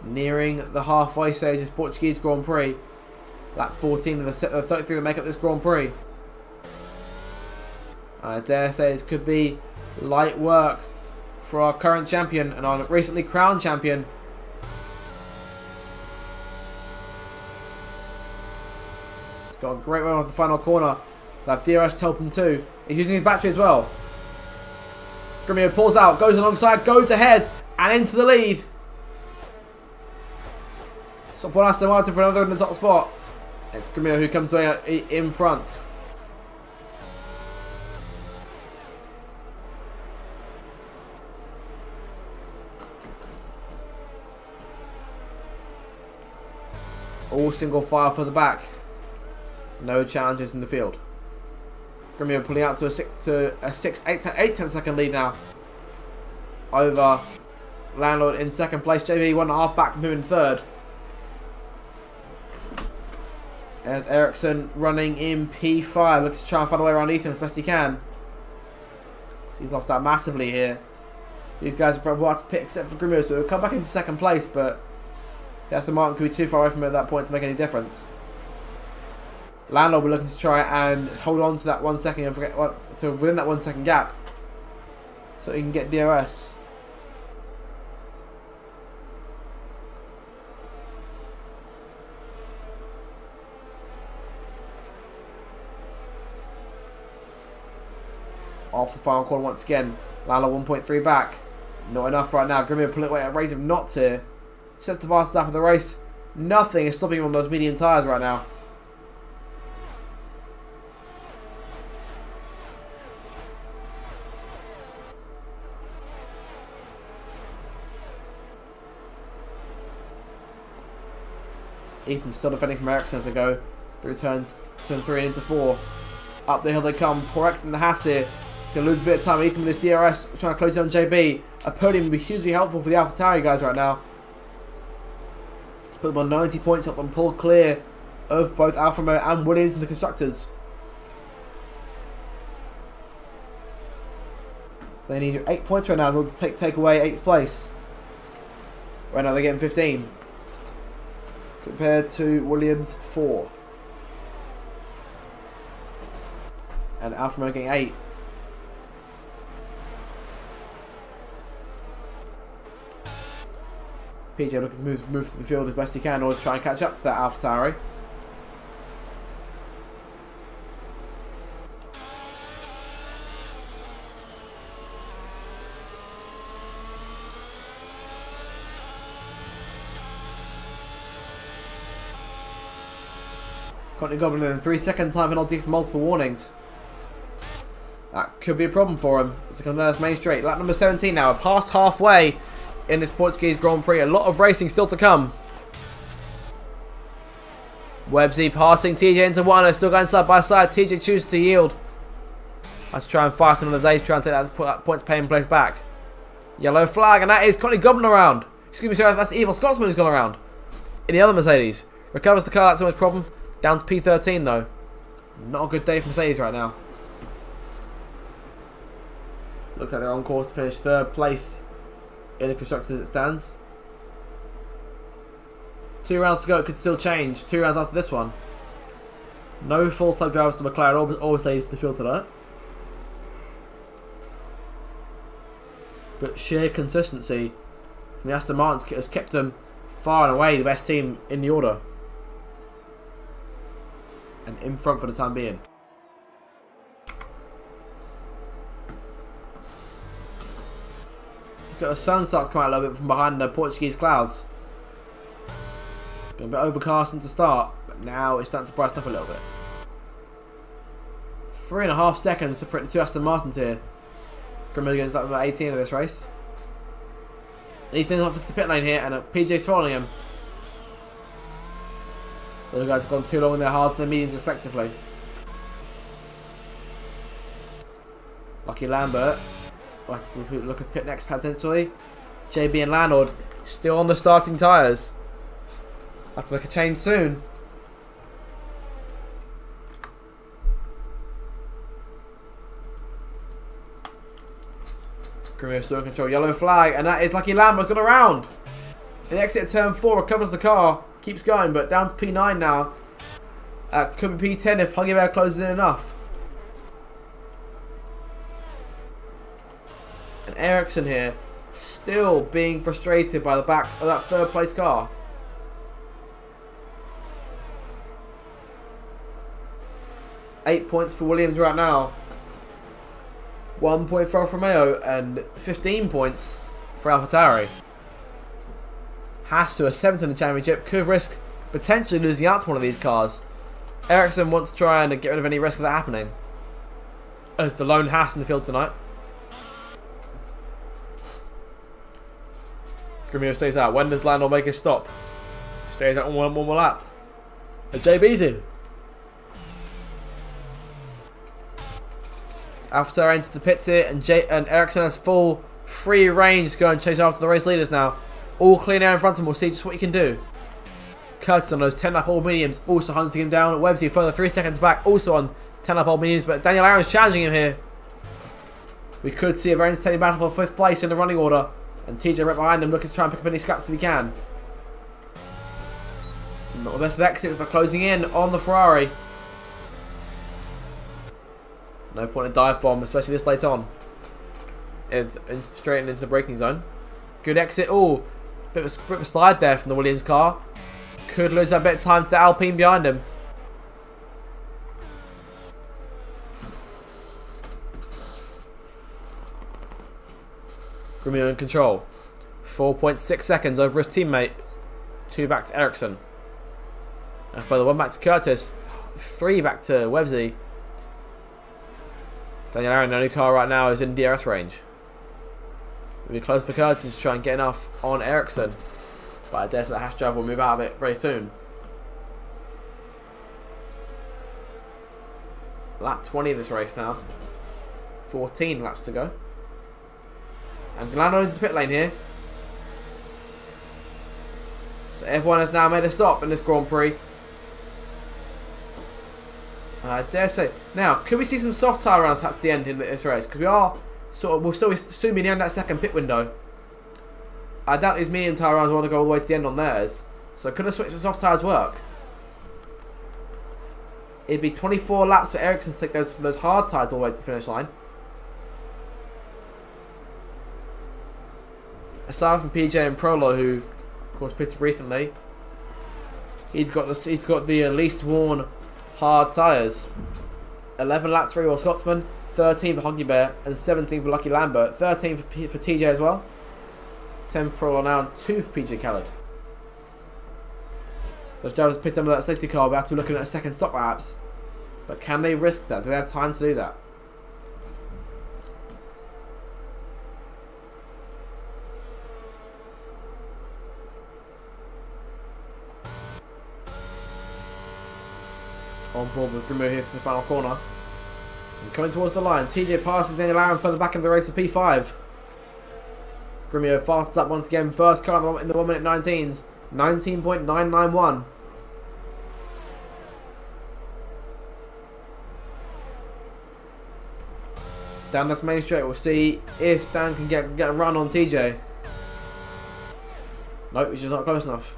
[SPEAKER 1] Nearing the halfway stage of this Portuguese Grand Prix. Lap 14 of the 33 to make up this Grand Prix. I dare say this could be light work for our current champion and our recently crowned champion. He's got a great run off the final corner. We'll have DRS to help him too. He's using his battery as well. Grimio pulls out, goes alongside, goes ahead and into the lead. Stop one Aston Martin for another in the top spot. It's Grimio who comes away in front. All single file for the back. No challenges in the field. Grimio pulling out to a 8 second lead now. Over Landlord in second place. JB 1.5 back from him in third. There's Ericsson running in P5. Looks to try and find a way around Ethan as best he can. He's lost out massively here. These guys have about to pick except for Grimio, so he'll come back into second place, but Aston Martin could be too far away from him at that point to make any difference. Landau will be looking to try and hold on to that 1 second and forget what to within that 1 second gap, so he can get DRS. Off the final corner once again. Landau 1.3 back. Not enough right now. Grimio pulling away at a rate of knots here. Sets the fastest lap of the race. Nothing is stopping him on those medium tyres right now. Ethan's still defending from Ericsson as they go through turn 3 and into 4. Up the hill they come. Poor X in the Haas here. He's going to lose a bit of time. Ethan with his DRS trying to close in on JB. A podium would be hugely helpful for the AlphaTauri guys right now. Put them on 90 points, help them pull clear of both Alfa Romeo and Williams in the constructors. They need 8 points right now in order to take away 8th place. Right now they're getting 15. Compared to Williams 4. And Alfa Romeo getting 8. PJ looking to move through the field as best he can, always try and catch up to that AlphaTauri. Courtney Goblin in 3 second time penalty for multiple warnings. That could be a problem for him. It's coming down this main straight. Lap number 17 now, past halfway in this Portuguese Grand Prix. A lot of racing still to come. Websy passing TJ into one. They're still going side by side. TJ chooses to yield. Let's try and fasten on the day to try and take that points paying place back. Yellow flag, and that is Courtney Goblin around. Excuse me, sorry, that's the Evil Scotsman who's gone around. In the other Mercedes. Recovers the car, that's so much problem. Down to P13 though. Not a good day for Mercedes right now. Looks like they're on course to finish 3rd place in the constructors as it stands. 2 rounds to go, it could still change. 2 rounds after this one. No full-time drivers to McLaren or Mercedes to the field tonight. But sheer consistency from the Aston Martins has kept them far and away the best team in the order. And in front for the time being. The sun starts to come out a little bit from behind the Portuguese clouds. Been a bit overcast into start, but now it's starting to brighten up a little bit. 3.5 seconds to separate the 2 Aston Martins here. Grimmill going to start number 18 of this race. Ethan's off into the pit lane here, and PJ's following him. Those guys have gone too long in their hards and their mediums respectively. Lucky Lambert. Let's look at pit next potentially. JB and Landau still on the starting tyres. Have to make a change soon. Grimio still in control. Yellow flag, and that is Lucky Lambert gone around. In the exit of turn 4, recovers the car. Keeps going, but down to P9 now. Could be P10 if Huggy Bear closes in enough. And Ericsson here, still being frustrated by the back of that 3rd place car. Eight points for Williams right now. 1 point for Alfa Romeo and 15 points for AlphaTauri. Haas, who are 7th in the championship, could risk potentially losing out to one of these cars. Ericsson wants to try and get rid of any risk of that happening. As the lone Haas in the field tonight. Grimio stays out. When does Landau make his stop? Stays out on one more lap. And JB's in. AlphaTauri enters the pits here, and Ericsson has full free range to go and chase after the race leaders now. All clean air in front of him. We'll see just what he can do. Curtis on those 10-lap old mediums, also hunting him down. Websy further 3 seconds back, also on 10-lap old mediums, but Daniel Aaron's challenging him here. We could see a very entertaining battle for 5th place in the running order. And TJ right behind him, looking to try and pick up any scraps if he can. Not the best of exits, but closing in on the Ferrari. No point in dive bomb, especially this late on. It's straight into the braking zone. Good exit. Oh, bit of a slide there from the Williams car. Could lose that bit of time to the Alpine behind him. Grimio in control. 4.6 seconds over his teammate. 2 back to Ericsson. And further 1 back to Curtis. 3 back to Websy. Daniel Aaron, the only car right now, is in DRS range. It'll be close for Curtis to try and get enough on Ericsson. But I dare say the Haas driver will move out of it very soon. Lap 20 of this race now. 14 laps to go. And Lando into the pit lane here. So everyone has now made a stop in this Grand Prix. I dare say. Now, could we see some soft tyre rounds perhaps to the end in this race? Because we are we'll still soon be near that second pit window. I doubt these medium tyre rounds want to go all the way to the end on theirs. So could a switch to soft tyres work? It'd be 24 laps for Ericsson to take those hard tyres all the way to the finish line. Aside from PJ and Prolo, who of course pitted recently, he's got the least worn hard tyres. 11 laps for Will Scotsman, 13 for Honky Bear, and 17 for Lucky Lambert. 13 for TJ as well. 10 for Prolo now, and 2 for PJ Khaled. Those drivers pit under that safety car. We have to be looking at a second stop perhaps. But can they risk that? Do they have time to do that? On board with Grimmo here for the final corner. And coming towards the line, TJ passes Daniel Aaron further back in the race for P5. Grimmo fastens up once again, first car in the 1 minute 19s, 19.991. Down this main straight, we'll see if Dan can get a run on TJ. Nope, he's just not close enough.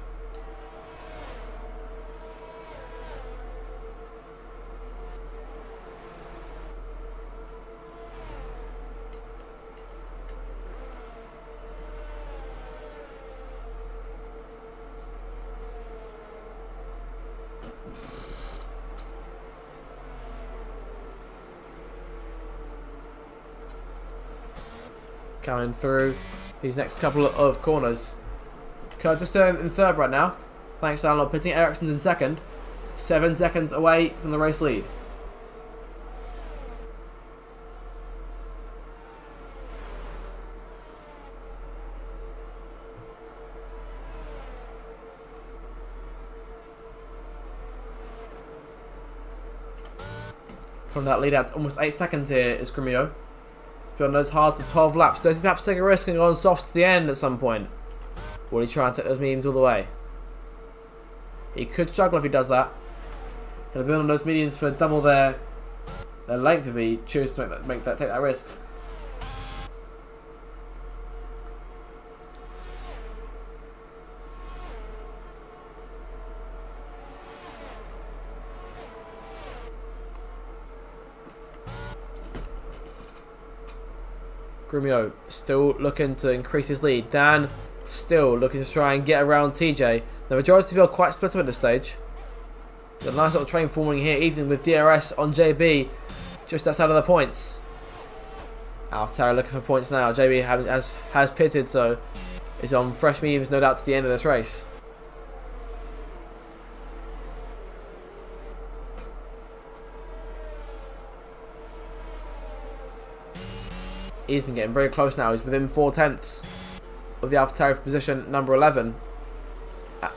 [SPEAKER 1] Coming through these next couple of corners. Curtis in third right now, thanks to Alan pitting. Ericsson's in second, 7 seconds away from the race lead. From that lead out to almost 8 seconds here is Grimio. He's been on those hards for 12 laps. Does he perhaps take a risk and go on soft to the end at some point? Or will he try and take those mediums all the way? He could struggle if he does that. He'll be on those mediums for double their length if he chooses to take that risk. Grimio still looking to increase his lead. Dan still looking to try and get around TJ. The majority of the field quite split up at this stage. There's a nice little train forming here, even with DRS on JB just outside of the points. AlphaTauri looking for points now. JB has pitted, so is on fresh mediums, no doubt, to the end of this race. Ethan getting very close now. He's within 4 tenths of the AlphaTauri for position number 11.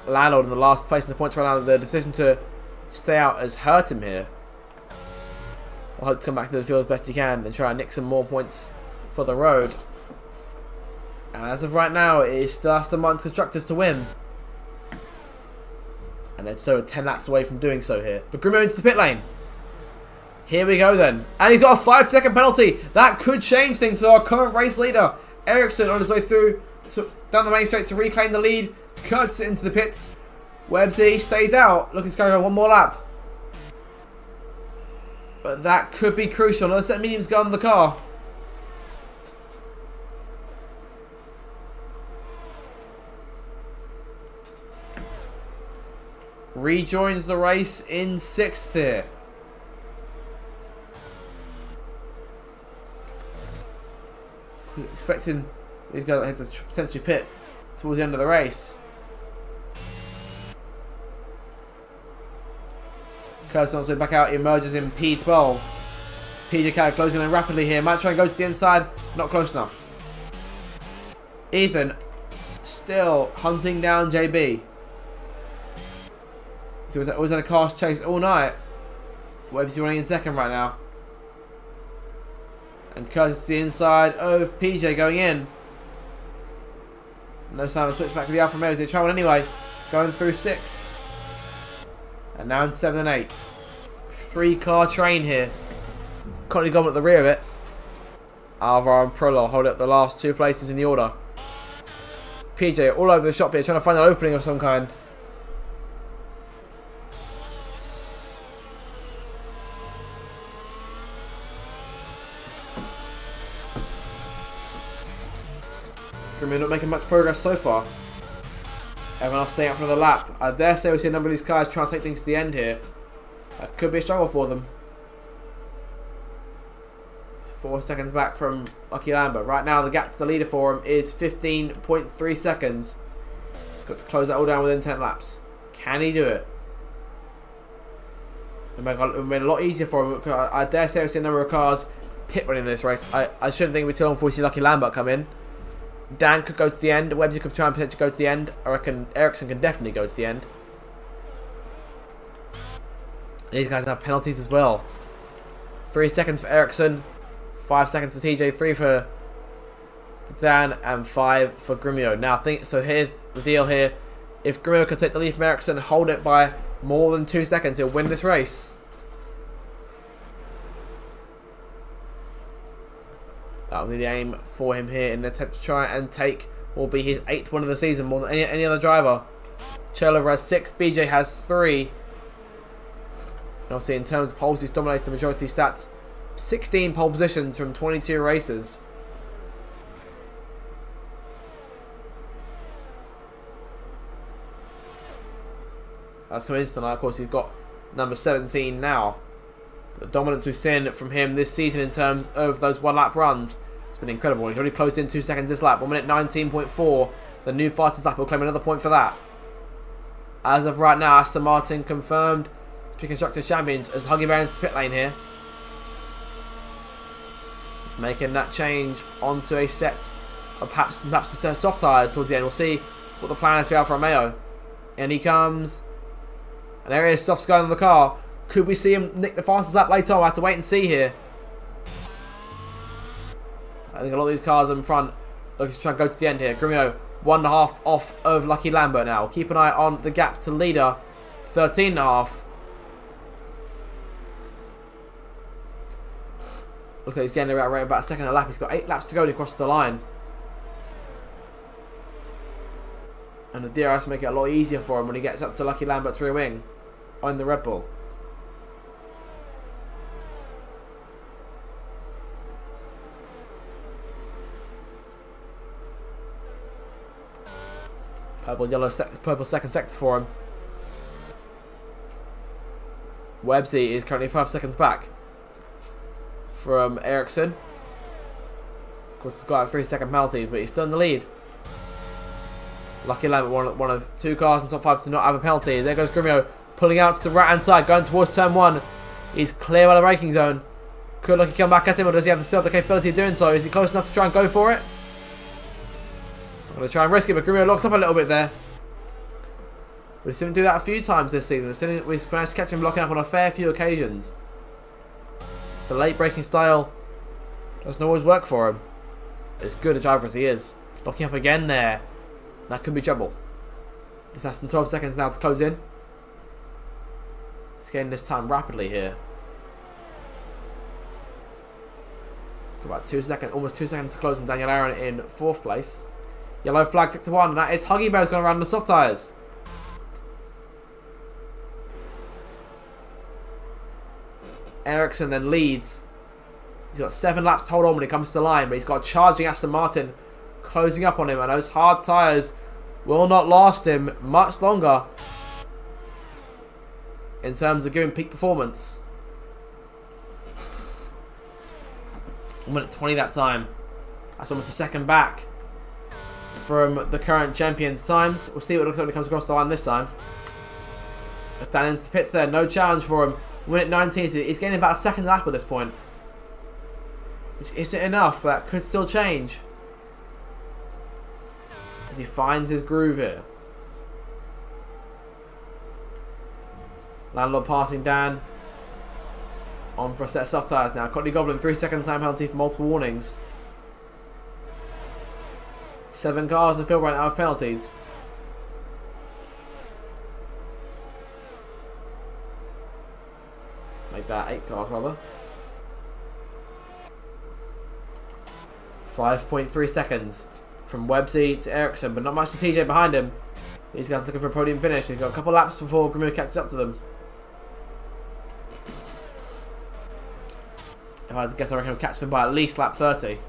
[SPEAKER 1] Landlord in the last place in the points right now. The decision to stay out has hurt him here. I'll hope to come back to the field as best he can and try and nick some more points for the road. And as of right now, it is still Aston Martin's constructors to win. And they're so 10 laps away from doing so here. But Grimmo into the pit lane. Here we go then. And he's got a 5-second penalty. That could change things for our current race leader. Ericsson on his way through down the main straight to reclaim the lead. Cuts it into the pits. Websy stays out. Looking to go one more lap. But that could be crucial. Another set of mediums go on the car. Rejoins the race in 6th here. Expecting these guys to potentially pit towards the end of the race. Curtis on his way back out, he emerges in P12. PJ kind of closing in rapidly here. Might try and go to the inside, not close enough. Ethan still hunting down JB. So it was in a cast chase all night. Webb's running in 2nd right now. And Curtis to the inside of PJ going in. No sign of switch back to the Alfa Romeos. They try one anyway. Going through 6. And now in 7 and 8. 3-car train here. Currently gone at the rear of it. Alvaro and Prolo hold up the last 2 places in the order. PJ all over the shop here trying to find an opening of some kind. We're not making much progress so far. Everyone else staying out for another lap. I dare say we see a number of these cars trying to take things to the end here. That could be a struggle for them. It's 4 seconds back from Lucky Lambert. Right now the gap to the leader for him is 15.3 seconds. He's got to close that all down within 10 laps. Can he do it? It made it a lot easier for him. I dare say we see a number of cars pit running in this race. I shouldn't think we're too long before we see Lucky Lambert come in. Dan could go to the end. Webster could try and potentially go to the end. I reckon Ericsson can definitely go to the end. These guys have penalties as well. 3 seconds for Ericsson, 5 seconds for TJ, 3 for Dan, and 5 for Grimio. Now, so here's the deal here. If Grimio can take the lead from Ericsson, hold it by more than 2 seconds, he'll win this race. That'll be the aim for him here in an attempt to try and take will be his 8th one of the season, more than any other driver. Cherlover has 6, BJ has 3. And obviously in terms of poles, he's dominated the majority of these stats. 16 pole positions from 22 races. That's coming instant. Of course, he's got number 17 now. The dominance we've seen from him this season in terms of those 1-lap runs, it's been incredible. He's already closed in 2 seconds this lap. 1 minute 19.4. The new fastest lap will claim another point for that. As of right now, Aston Martin confirmed to be Constructors Champions as Huggy Bear into the pit lane here. It's making that change onto a set of perhaps a set of soft tyres towards the end. We'll see what the plan is for Alfa Romeo. And he comes. And there is soft going on the car. Could we see him nick the fastest lap later on? We'll have to wait and see here. I think a lot of these cars in front looking to try and go to the end here. Grimio 1.5 off of Lucky Lambert now. Keep an eye on the gap to leader. 13.5. Looks like he's getting around about a second a lap. He's got 8 laps to go and he crosses the line. And the DRS will make it a lot easier for him when he gets up to Lucky Lambert's rear wing on the Red Bull. Purple second sector for him. Websy is currently 5 seconds back from Ericsson. Of course, he's got a 3-second penalty, but he's still in the lead. Lucky Lambert, one of 2 cars in top 5 to not have a penalty. There goes Grimio pulling out to the right hand side, going towards turn 1. He's clear by the braking zone. Could Lucky come back at him, or does he still have the capability of doing so? Is he close enough to try and go for it? I'm going to try and risk it, but Grimio locks up a little bit there. We've seen him do that a few times this season. We've managed to catch him blocking up on a fair few occasions. The late braking style doesn't always work for him. As good a driver as he is. Locking up again there. That could be trouble. It's less than 12 seconds now to close in. He's getting this time rapidly here. About 2 seconds, almost 2 seconds to close on Daniel Aaron in 4th place. Yellow flag 6-1, and that is Huggy Bear's going around the soft tyres. Ericsson then leads. He's got 7 laps to hold on when he comes to the line, but he's got a charging Aston Martin closing up on him, and those hard tyres will not last him much longer in terms of giving peak performance. 1:20 that time. That's almost a second back from the current champion's times. We'll see what it looks like when he comes across the line this time. Let's down into the pits there. No challenge for him. 1:19. So he's getting about a second lap at this point, which isn't enough, but that could still change as he finds his groove here. Landlord passing Dan. On for a set of soft tyres now. Courtney Goblin, 3-second time penalty for multiple warnings. 7 cars in the field right now with penalties. Make that 8 cars rather. 5.3 seconds from Websey to Ericsson, but not much to TJ behind him. These guys looking for a podium finish. He's got a couple of laps before Grimmer catches up to them. If I had to guess, I reckon I'll catch them by at least lap 30.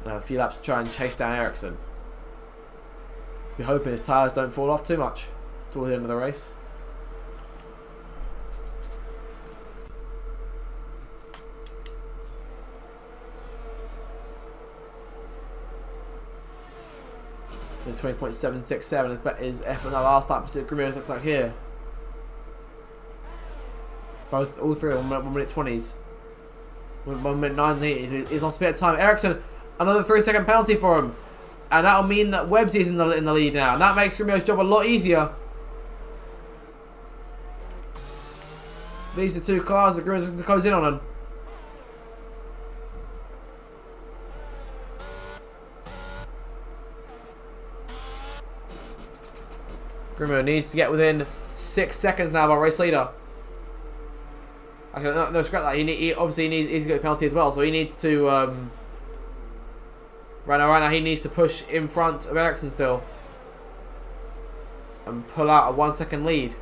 [SPEAKER 1] And have a few laps to try and chase down Ericsson. We're hoping his tyres don't fall off too much towards the end of the race. And 20.767 is F on the last lap. So Grimmer looks like here. All three are 1:20s. 1:19. He's on spare time. Ericsson, another 3-second penalty for him, and that'll mean that Websey's in the lead now, and that makes Grimmer's job a lot easier. These are 2 cars that Grimmer's going to close in on him. Grimmer needs to get within 6 seconds now of our race leader. Okay, no, scrap that. He obviously needs to get a penalty as well, so he needs to right now he needs to push in front of Ericsson still and pull out a 1-second lead.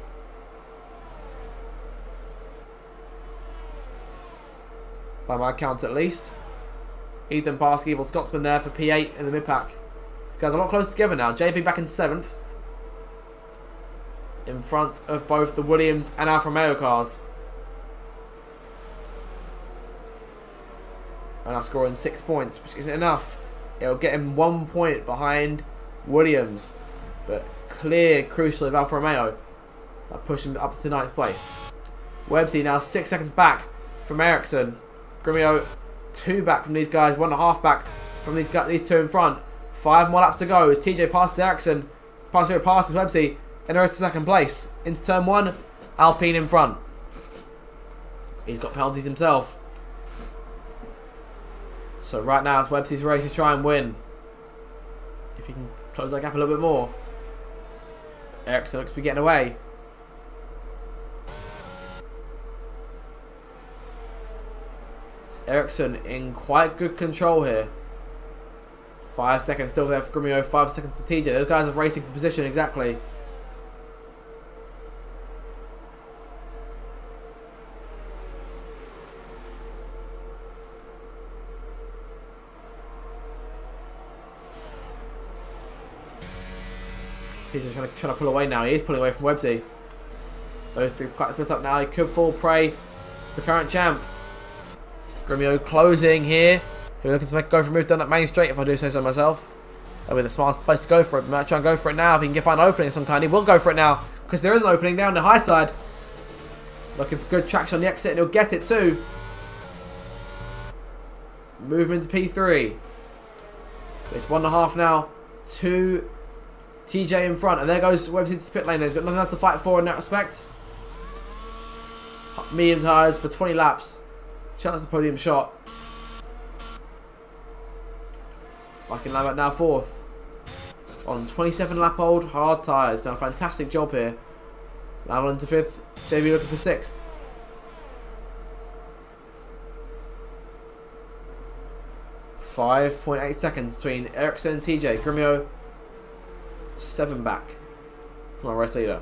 [SPEAKER 1] By my count, at least. Ethan Parsky, Evil Scotsman there for P8 in the mid-pack. These guys are a lot closer together now. JP back in 7th, in front of both the Williams and Alfa Romeo cars. And I'm scoring 6 points, which isn't enough. It'll get him 1 point behind Williams, but clear, crucially, of Alfa Romeo. That push him up to 9th place. Websey now 6 seconds back from Ericsson. Grimio 2 back from these guys, 1.5 back from these 2 in front. 5 more laps to go as TJ passes Ericsson, passes Websey, and the rest of 2nd place. Into turn 1, Alpine in front. He's got penalties himself. So right now it's Websey's race to try and win. If he can close that gap a little bit more. Ericsson looks to be getting away. So Ericsson in quite good control here. 5 seconds still there for Grimio, 5 seconds to TJ. Those guys are racing for position exactly. TJ's trying to pull away now. He is pulling away from Websey. Those 3 quite split up now. He could fall prey to the current champ. Grimio closing here. He's looking to go for a move down that main straight, if I do say so myself. That'll be the smartest place to go for it. He might try and go for it now. If he can find an opening of some kind, he will go for it now, because there is an opening down the high side. Looking for good traction on the exit, and he'll get it too. Moving to P3. It's 1.5 now. 2 TJ in front, and there goes Websey to the pit lane. He's got nothing else to fight for in that respect. Medium tyres for 20 laps. Chance the podium shot. Lucky Lambert now 4th. On 27 lap old hard tyres. Done a fantastic job here. Now on to 5th. JB looking for 6th. 5.8 seconds between Ericsson and TJ. Grimio 7 back from our race leader.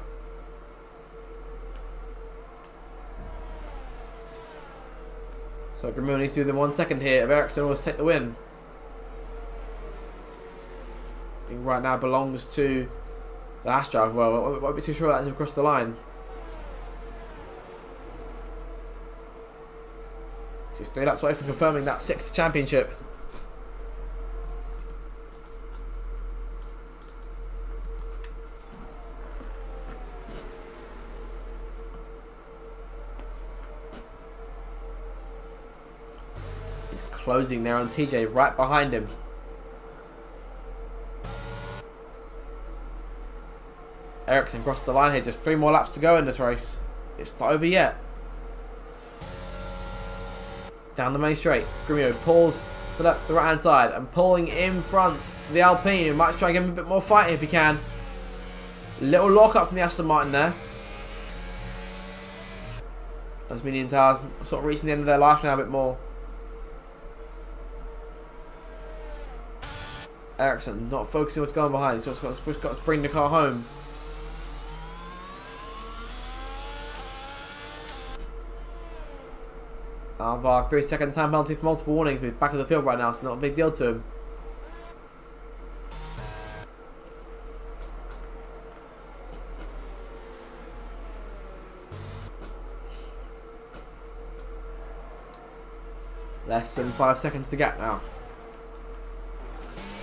[SPEAKER 1] So Grimio needs to be within 1 second here of Ericsson in order to take the win. I think right now belongs to the Haas driver. Well, I won't be too sure that's across the line. She's 3 laps away from confirming that 6th championship. He's closing there on TJ, right behind him. Ericsson crossed the line here, just 3 more laps to go in this race. It's not over yet. Down the main straight, Grimio pulls to the right hand side and pulling in front the Alpine. He might try and give him a bit more fight if he can. Little lock up from the Aston Martin there. Those medium tires sort of reaching the end of their life now a bit more. Ericsson not focusing on what's going behind. He's just got to bring the car home. Our 3-second time penalty for multiple warnings. We're back of the field right now, so not a big deal to him. Less than 5 seconds to gap now.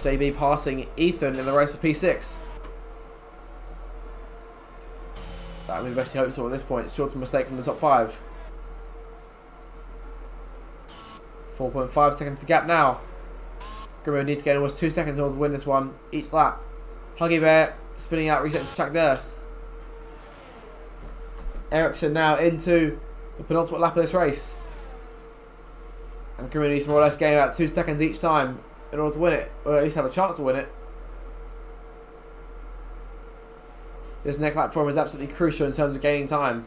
[SPEAKER 1] JB passing Ethan in the race of P6. That would be the best he hopes for at this point. It's short of a mistake from the top 5. 4.5 seconds to gap now. Grimio needs to get almost 2 seconds in order to win this one each lap. Huggy Bear spinning out, resetting to track there. Ericsson now into the penultimate lap of this race. And Grimio needs to more or less gain about 2 seconds each time in order to win it, or at least have a chance to win it. This next lap for him is absolutely crucial in terms of gaining time.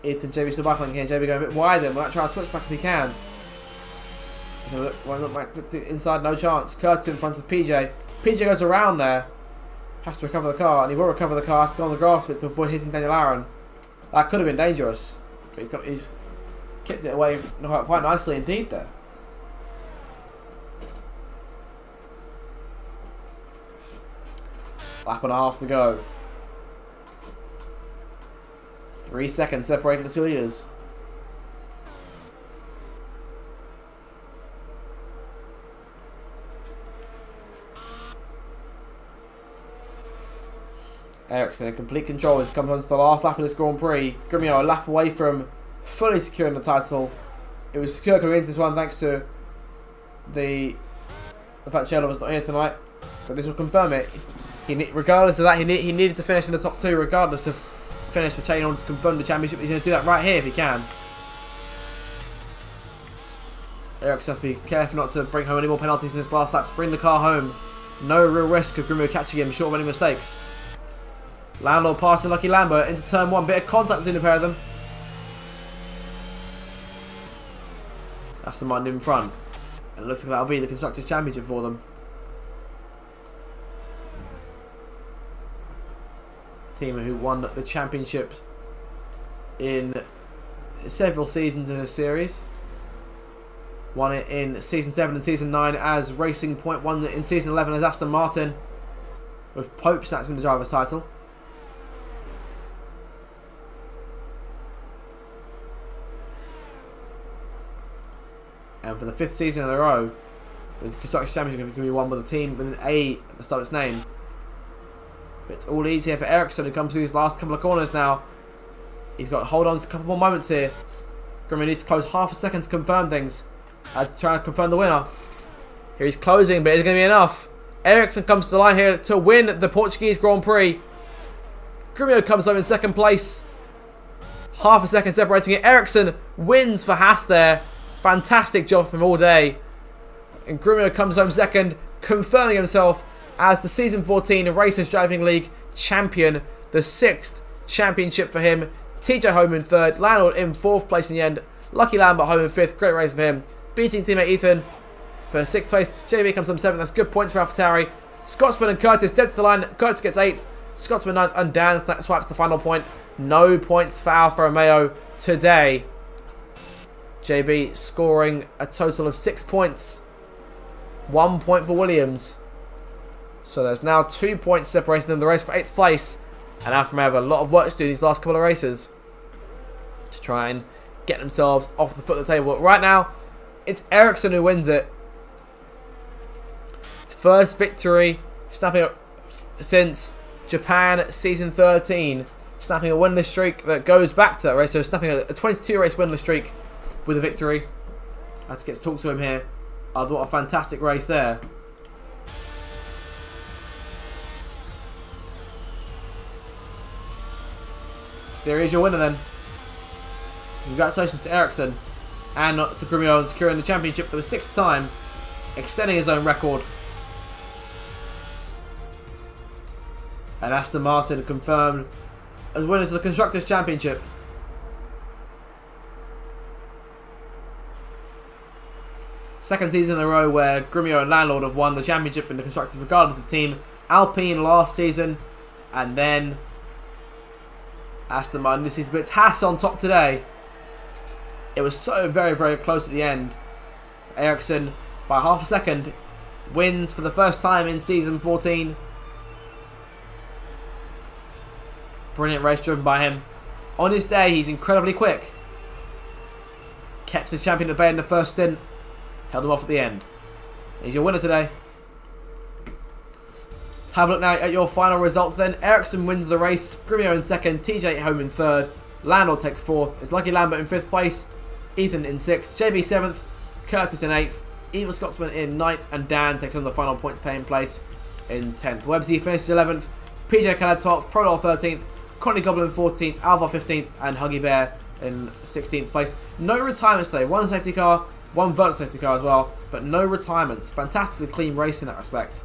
[SPEAKER 1] Ethan, JB still battling here. JB going a bit wider. Might try to switch back if he can. Look back to inside, no chance. Curtis in front of PJ. PJ goes around there. Has to recover the car, and he will recover the car. Has to go on the grass bit to avoid hitting Daniel Aaron. That could have been dangerous. But he's kicked it away quite nicely indeed there. Lap and a half to go. 3 seconds separating the 2 leaders. Ericsson in complete control as he comes on to the last lap of this Grand Prix. Grimio a lap away from fully securing the title. It was secure coming into this one thanks to the fact Sheldon was not here tonight. But this will confirm it. Regardless of that, he needed to finish in the top 2 regardless of finish for chain on to confirm the championship. He's going to do that right here if he can. Ericsson has to be careful not to bring home any more penalties in this last lap to bring the car home. No real risk of Grimio catching him short of any mistakes. Landlord passing Lucky Lambo into turn 1. Bit of contact between the pair of them. That's the Martin in front. And it looks like that'll be the Constructors' Championship for them. Team who won the championship in several seasons in a series. Won it in season 7 and season 9 as Racing Point, won it in season 11 as Aston Martin, with Pope snatching the driver's title. And for the 5th season in a row, the Constructors' Championship can be won with a team with an A at the start of its name. It's all easy here for Ericsson who comes through his last couple of corners now. He's got to hold on to a couple more moments here. Grimio needs to close half a second to confirm things as to try and confirm the winner. Here he's closing, but it's going to be enough. Ericsson comes to the line here to win the Portuguese Grand Prix. Grimio comes home in 2nd place. Half a second separating it. Ericsson wins for Haas there. Fantastic job from him all day. And Grumio comes home second, confirming himself as the Season 14 Racers Driving League champion. The 6th championship for him. TJ home in 3rd. Landlord in 4th place in the end. Lucky Lambert home in 5th. Great race for him. Beating teammate Ethan for 6th place. JB comes home 7th. That's good points for AlphaTauri. Scotsman and Curtis dead to the line. Curtis gets 8th. Scotsman 9th. And Dan swipes the final point. No points for Alfa Romeo today. JB scoring a total of 6 points. 1 point for Williams. So there's now 2 points separating them the race for 8th place. And Alfa Romeo have a lot of work to do these last couple of races to try and get themselves off the foot of the table. But right now, it's Ericsson who wins it. First victory, snapping up since Japan Season 13. Snapping a winless streak that goes back to that race. So snapping a 22 race winless streak with a victory. Let's get to talk to him here. Oh, what a fantastic race there. So there is your winner then. Congratulations to Ericsson and to Grumio on securing the championship for the 6th time, extending his own record. And Aston Martin confirmed as winners of the Constructors' Championship. Second season in a row where Grumio and Landlord have won the championship in the Constructors regardless of team. Alpine last season, and then Aston Martin this season. But it's Haas on top today. It was so very, very close at the end. Ericsson, by half a second, wins for the first time in Season 14. Brilliant race driven by him. On his day, he's incredibly quick. Kept the champion at bay in the first stint. Held him off at the end. He's your winner today. Let's have a look now at your final results then. Ericsson wins the race. Grumio in 2nd. TJ home in 3rd. Landlord takes 4th. It's Lucky Lambert in 5th place. Ethan in 6th. JB 7th. Curtis in 8th. Evil Scotsman in 9th. And Dan takes on the final points paying place in 10th. Websy finishes 11th. PJ Khaled 12th. Prodol 13th. Connie Goblin 14th. Alvar 15th. And Huggy Bear in 16th place. No retirements today. One safety car. One virtual safety car as well. But no retirements. Fantastically clean race in that respect.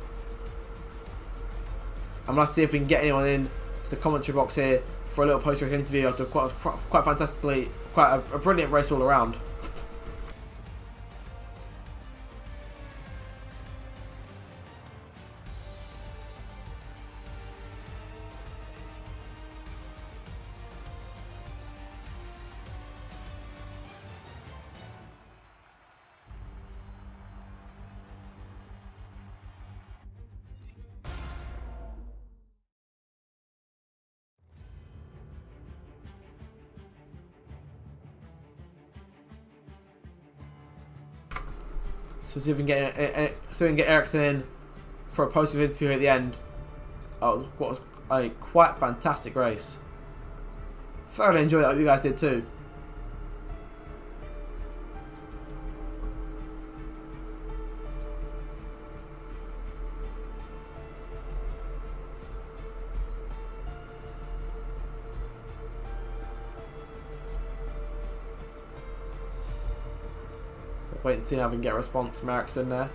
[SPEAKER 1] I'm going to see if we can get anyone in to the commentary box here for a little post-race interview after quite fantastically, quite a brilliant race all around. So see if we can get Ericsson in for a post-race interview at the end. Oh, it was a quite fantastic race. Thoroughly enjoyed it. I hope you guys did too. Wait and see if we can get a response from Ericsson there.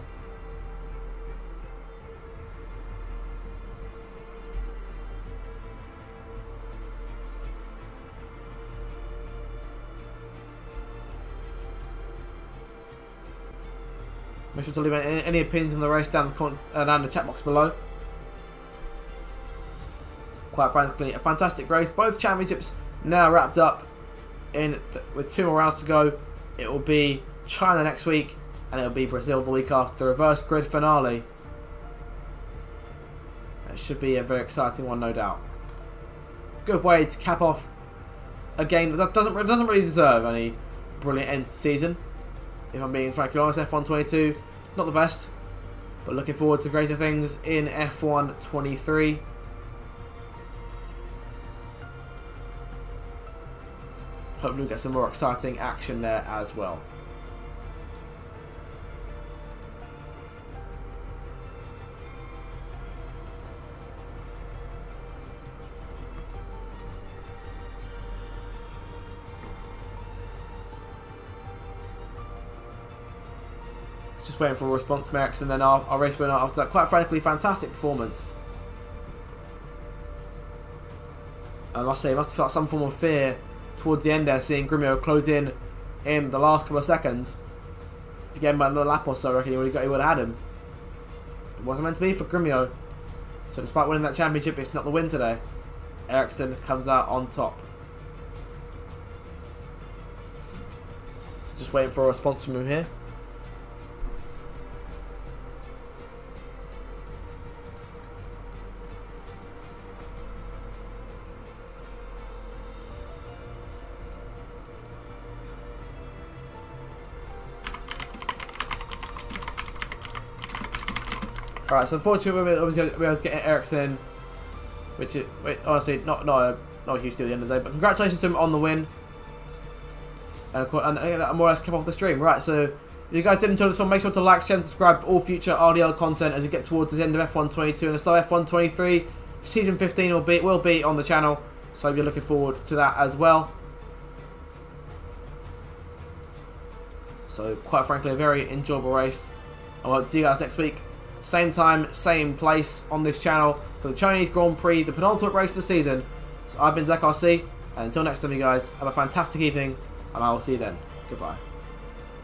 [SPEAKER 1] Make sure to leave any opinions on the race down the chat box below. Quite frankly, a fantastic race. Both championships now wrapped up with 2 more rounds to go. It will be China next week, and it'll be Brazil the week after, the reverse grid finale. It should be a very exciting one, no doubt. Good way to cap off a game that doesn't really deserve any brilliant end to the season. If I'm being frankly honest, F1 22, not the best, but looking forward to greater things in F1 23. Hopefully we'll get some more exciting action there as well. Just waiting for a response from Ericsson, and then our race winner after that quite frankly fantastic performance. I must say, he must have felt some form of fear towards the end there, seeing Grimio close in the last couple of seconds. If you gave him another lap or so, I reckon he would have had him. It wasn't meant to be for Grimio. So despite winning that championship, it's not the win today. Ericsson comes out on top. Just waiting for a response from him here. Alright, so unfortunately we were able to get Ericsson, which is honestly not a huge deal at the end of the day, but congratulations to him on the win. And that more or less kept off the stream. Right, so if you guys did enjoy this one, make sure to like, share and subscribe for all future RDL content as we get towards the end of F1 22 and the start of F1 23. Season 15 will be on the channel, so you're looking forward to that as well. So quite frankly, a very enjoyable race. I will see you guys next week. Same time, same place on this channel for the Chinese Grand Prix, the penultimate race of the season. So I've been Zach RC, and until next time you guys, have a fantastic evening, and I will see you then. Goodbye.